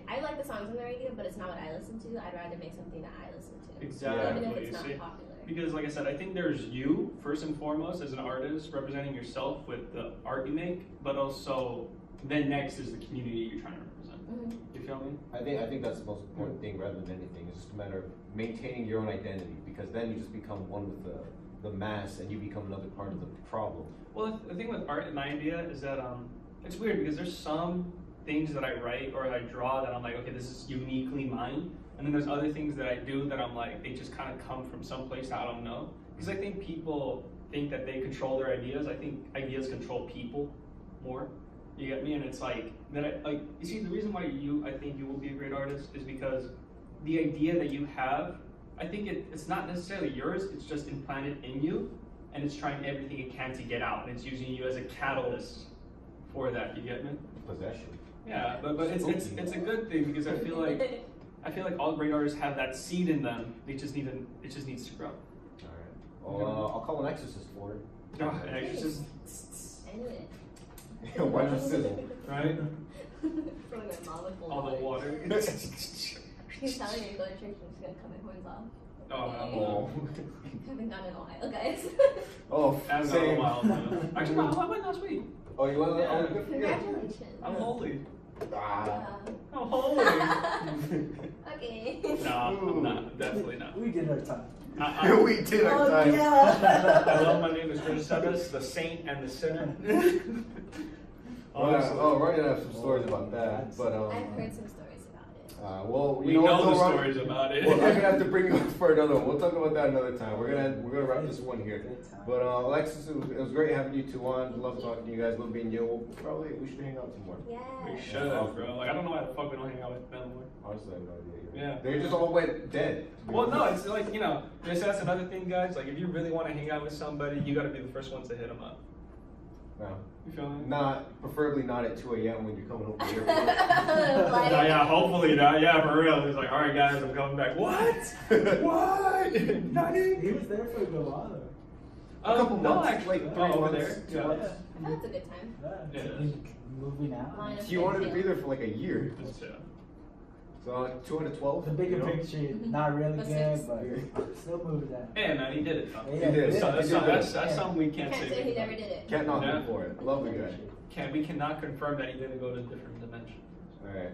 Speaker 3: I like the songs on the radio, but it's not what I listen to. I'd rather make something that I listen to,
Speaker 2: Exactly.
Speaker 3: even if it's
Speaker 2: You
Speaker 3: not
Speaker 2: see?
Speaker 3: popular.
Speaker 2: Because like I said, I think there's you first and foremost as an artist representing yourself with the art you make, but also then next is the community you're trying to represent.
Speaker 3: Mm-hmm.
Speaker 2: You feel me?
Speaker 1: I think that's the most important thing rather than anything. It's just a matter of maintaining your own identity, because then you just become one with the mass and you become another part of the problem.
Speaker 2: Well, the thing with art, my idea is that it's weird because there's some things that I write or I draw that I'm like, okay, this is uniquely mine. And then there's other things that I do that I'm like, they just kind of come from someplace that I don't know. Because I think people think that they control their ideas. I think ideas control people more. You get me? And it's like, you see, the reason why I think you will be a great artist is because the idea that you have, I think it's not necessarily yours, it's just implanted in you, and it's trying everything it can to get out, and it's using you as a catalyst for that. You get me?
Speaker 1: Possession.
Speaker 2: Yeah, but it's a good thing because I feel like all great artists have that seed in them. It just needs to grow.
Speaker 1: All right. Well, I'll call an exorcist for it.
Speaker 2: Oh, an exorcist.
Speaker 3: I knew it.
Speaker 1: Watch the sizzle.
Speaker 2: Right?
Speaker 3: Throwing my mom with full
Speaker 2: All the water.
Speaker 3: He's telling me to go to church and she's gonna cut my horns off.
Speaker 2: Oh,
Speaker 3: I haven't gone in a while, guys.
Speaker 1: Oh,
Speaker 2: that's not a while. Man. Actually, no, I went last week.
Speaker 1: Oh, you want to?
Speaker 2: Yeah.
Speaker 1: Oh, good for you.
Speaker 3: Congratulations.
Speaker 2: I'm holy.
Speaker 1: Ah.
Speaker 2: I'm holy.
Speaker 3: Okay.
Speaker 2: No, I'm not. Definitely not.
Speaker 4: We did our time.
Speaker 1: We did our time.
Speaker 4: Yeah.
Speaker 2: I love my name is Aceves, the saint and the sinner.
Speaker 1: Ronnie and I have some stories about that, but
Speaker 3: I've heard some stories about it.
Speaker 1: well,
Speaker 2: We
Speaker 1: you
Speaker 2: know the
Speaker 1: Ronnie?
Speaker 2: stories about it.
Speaker 1: Well, I'm gonna have to bring you up for another one. We'll talk about that another time. We're gonna wrap this one here. But Alexis, it was great having you two on. Love talking to you guys. Love being you. We should hang out some more.
Speaker 3: Yeah.
Speaker 2: We should have, bro. Like, I don't know why the fuck we don't hang out with them more.
Speaker 1: Honestly, I have no idea.
Speaker 2: Yeah.
Speaker 1: They just all went dead.
Speaker 2: Well, no, it's like, that's another thing, guys. Like, if you really want to hang out with somebody, you got to be the first ones to hit them up.
Speaker 1: No.
Speaker 2: You feel me?
Speaker 1: Preferably not at 2 a.m. when you're coming home from the
Speaker 3: Like-
Speaker 2: Yeah, hopefully not. Yeah, for real. It's like, all right, guys, I'm coming back. What? What? Nani?
Speaker 4: He was there for a good while though.
Speaker 1: A couple months,
Speaker 2: actually.
Speaker 1: like 3
Speaker 2: over
Speaker 1: months,
Speaker 2: there.
Speaker 1: 2
Speaker 2: Yeah.
Speaker 1: months.
Speaker 3: I thought it's a good time.
Speaker 4: Yeah.
Speaker 2: Yeah.
Speaker 4: Moving out.
Speaker 3: Line of
Speaker 1: He wanted to
Speaker 3: fame.
Speaker 1: be there for like a year.
Speaker 2: Yeah.
Speaker 1: So 212.
Speaker 4: The bigger
Speaker 1: you know?
Speaker 4: picture, not really
Speaker 3: But
Speaker 4: good,
Speaker 3: six.
Speaker 4: but still moved that.
Speaker 2: Hey, man, he did it. Though.
Speaker 4: Yeah,
Speaker 1: He did.
Speaker 2: So
Speaker 1: He did
Speaker 2: that's
Speaker 1: good.
Speaker 2: something we can't
Speaker 3: Can't say
Speaker 2: say.
Speaker 3: he never did it.
Speaker 1: Can't knock
Speaker 2: Yeah.
Speaker 1: him for it. I love the guy.
Speaker 2: We cannot confirm that he didn't go to a different dimension.
Speaker 1: All right.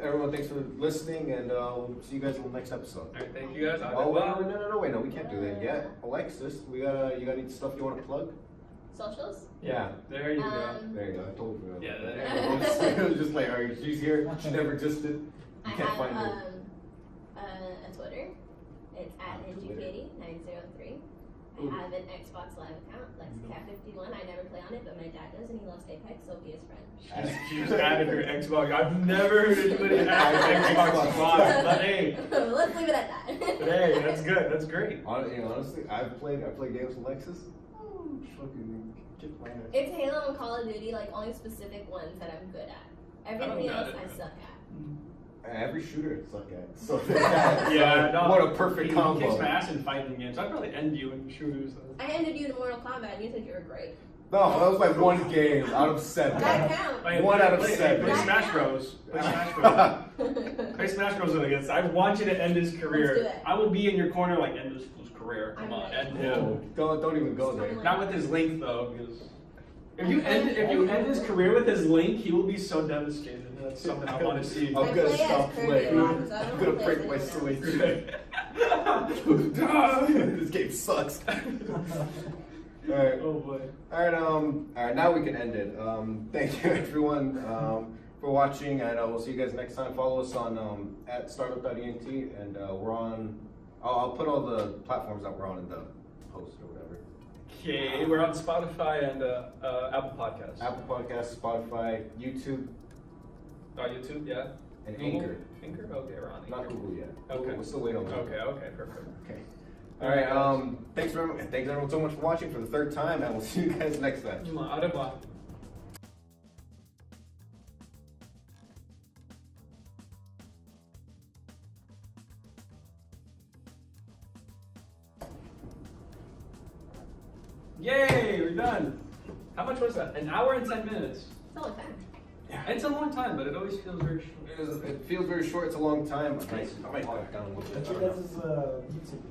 Speaker 1: Everyone, thanks for listening, and we'll see you guys in the next episode.
Speaker 2: All right, thank you guys.
Speaker 1: Oh, wait, no, we can't do that yet. Alexis, you got any stuff you want to plug?
Speaker 3: Socials?
Speaker 1: Yeah.
Speaker 2: There you go.
Speaker 1: There you go. I told you.
Speaker 2: Yeah,
Speaker 3: there
Speaker 1: It was just like, all right, she's here. She never existed. You
Speaker 3: I
Speaker 1: can't
Speaker 3: have
Speaker 1: find her.
Speaker 3: a Twitter. It's at NGKD903. I have an Xbox Live account, LexCat51. I never play on it, but my dad does, and he loves Apex, so be his friend.
Speaker 2: She just added her Xbox. I've never heard anybody add an Xbox Live, but hey.
Speaker 3: Let's leave it at that.
Speaker 2: But hey, that's good. That's great.
Speaker 1: Honestly, I play games with Alexis. Fucking kick my ass.
Speaker 3: It's Halo and Call of Duty, like only specific ones that I'm good at. Everything
Speaker 2: got
Speaker 3: else
Speaker 2: it.
Speaker 3: I suck at.
Speaker 1: Every shooter I suck at. So
Speaker 2: Yeah, no.
Speaker 1: what a perfect
Speaker 2: He
Speaker 1: combo.
Speaker 2: kicks my ass in fighting games. I'd probably end you in shooters. Though.
Speaker 3: I ended you in Mortal Kombat, and you said you were great.
Speaker 1: No, that was like one game out of 7.
Speaker 3: That counts.
Speaker 2: Wait,
Speaker 1: One out of
Speaker 2: play
Speaker 1: 7.
Speaker 2: Play Smash Bros. Play Smash Bros. Play Smash Bros. Against. I want you to end his career.
Speaker 3: Let's do it.
Speaker 2: I will be in your corner like end this fool's career. Come
Speaker 3: I'm
Speaker 2: on,
Speaker 3: ready.
Speaker 2: end him.
Speaker 1: Don't even go there.
Speaker 2: Not with his link though, because if you end his career with his link, he will be so devastated. That's something I want to see.
Speaker 1: I'm
Speaker 3: I
Speaker 1: gonna
Speaker 3: play as
Speaker 1: stop
Speaker 3: Kirby
Speaker 1: playing.
Speaker 3: a lot, so I don't
Speaker 1: I'm gonna
Speaker 3: play
Speaker 1: break
Speaker 3: as
Speaker 1: my
Speaker 3: anyone
Speaker 1: switch. This game sucks. Alright.
Speaker 2: Oh boy.
Speaker 1: Alright, now we can end it. Thank you everyone for watching, and we'll see you guys next time. Follow us on at startup.ent, and we're on. I'll put all the platforms that we're on in the post or whatever.
Speaker 2: Okay, we're on Spotify and Apple Podcasts.
Speaker 1: Apple Podcasts, Spotify, YouTube,
Speaker 2: YouTube, yeah.
Speaker 1: and
Speaker 2: Google?
Speaker 1: Anchor.
Speaker 2: Anchor? Okay, we're on
Speaker 1: Not
Speaker 2: Anchor.
Speaker 1: Google yet.
Speaker 2: Okay.
Speaker 1: We're still waiting on that.
Speaker 2: Okay, perfect.
Speaker 1: Okay. All right. Thanks everyone so much for watching for the 3rd time, and we'll see you guys next time.
Speaker 2: Au revoir. Yay, we're done. How much was that? An hour and 10 minutes.
Speaker 3: It's a long time.
Speaker 2: It's a long time, but it always feels very short.
Speaker 1: It feels very short. It's a long time. I might cut down a little
Speaker 4: What's
Speaker 1: bit.
Speaker 4: your guys' YouTube?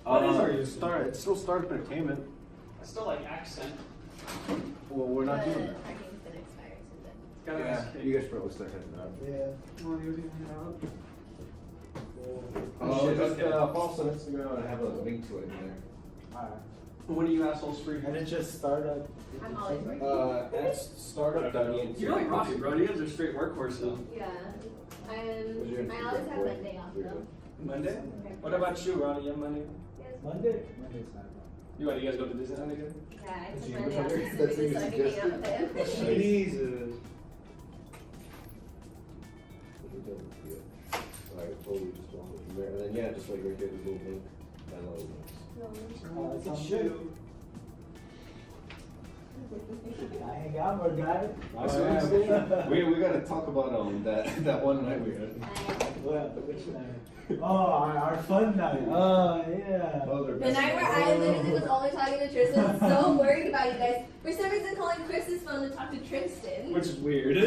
Speaker 2: What is our YouTube?
Speaker 1: It's still Startup Entertainment.
Speaker 2: It's still like accent.
Speaker 1: Well, we're not
Speaker 3: The
Speaker 1: doing that.
Speaker 3: parking's gonna expire soon.
Speaker 1: You guys probably start heading out.
Speaker 4: Yeah.
Speaker 2: Well, you're gonna head out.
Speaker 1: Just follow us on Instagram and I have a link to it in there.
Speaker 4: Alright.
Speaker 2: When are you assholes free?
Speaker 4: And it's just startup.
Speaker 3: I'm always working.
Speaker 1: It's startup.ent.
Speaker 2: You're like Rocky, bro. You guys are straight workhorses.
Speaker 3: Yeah.
Speaker 1: Was your
Speaker 3: I always have Monday off though.
Speaker 2: Monday? What about you, Ronnie? You have Monday?
Speaker 4: Monday? Monday's not
Speaker 2: You guys go to Disneyland again?
Speaker 3: Yeah, I
Speaker 1: That's
Speaker 3: took
Speaker 1: you.
Speaker 3: Monday off
Speaker 1: That's
Speaker 3: specifically
Speaker 1: what
Speaker 3: so I
Speaker 1: you
Speaker 3: can hang out with him.
Speaker 2: Jesus.
Speaker 1: Alright, totally just walk it from there. And then, yeah, just like right there, there's a little link. Download links.
Speaker 4: Oh, it's
Speaker 2: Good
Speaker 4: on
Speaker 2: shit.
Speaker 4: good. I ain't got more guy.
Speaker 1: We gotta talk about that one night we had.
Speaker 4: What? Which night? Oh, our fun night. Oh, yeah.
Speaker 1: Oh, they're
Speaker 3: The
Speaker 1: best
Speaker 3: night where
Speaker 1: friends.
Speaker 3: I literally was only talking to Tristan, so worried about you guys. For some reason, calling Chris's phone to talk to Tristen.
Speaker 2: Which is weird.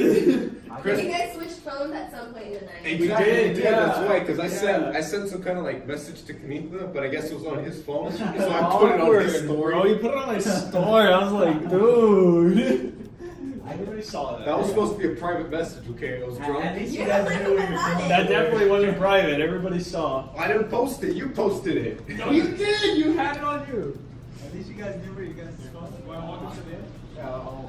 Speaker 1: Chris-
Speaker 3: You guys switched phones at some point in the night.
Speaker 1: We did,
Speaker 2: yeah.
Speaker 1: that's right, because
Speaker 2: Yeah.
Speaker 1: I sent some kind of like message to Kanitha, but I guess it was on his phone, so I put it on his story.
Speaker 2: Bro, you put it on my story. I was like, dude.
Speaker 4: I never saw
Speaker 1: That was supposed to be a private message, okay? It was
Speaker 4: At
Speaker 1: drunk.
Speaker 4: least you
Speaker 3: You're
Speaker 4: guys
Speaker 3: like
Speaker 4: knew we were
Speaker 3: a
Speaker 4: filming.
Speaker 3: fanatic.
Speaker 2: That definitely wasn't private. Everybody saw.
Speaker 1: I didn't post it, you posted it.
Speaker 2: No, you did. You had it on you.
Speaker 4: At least you guys knew where you guys were filming.
Speaker 2: Want to walk us to the end?
Speaker 1: Yeah, I'll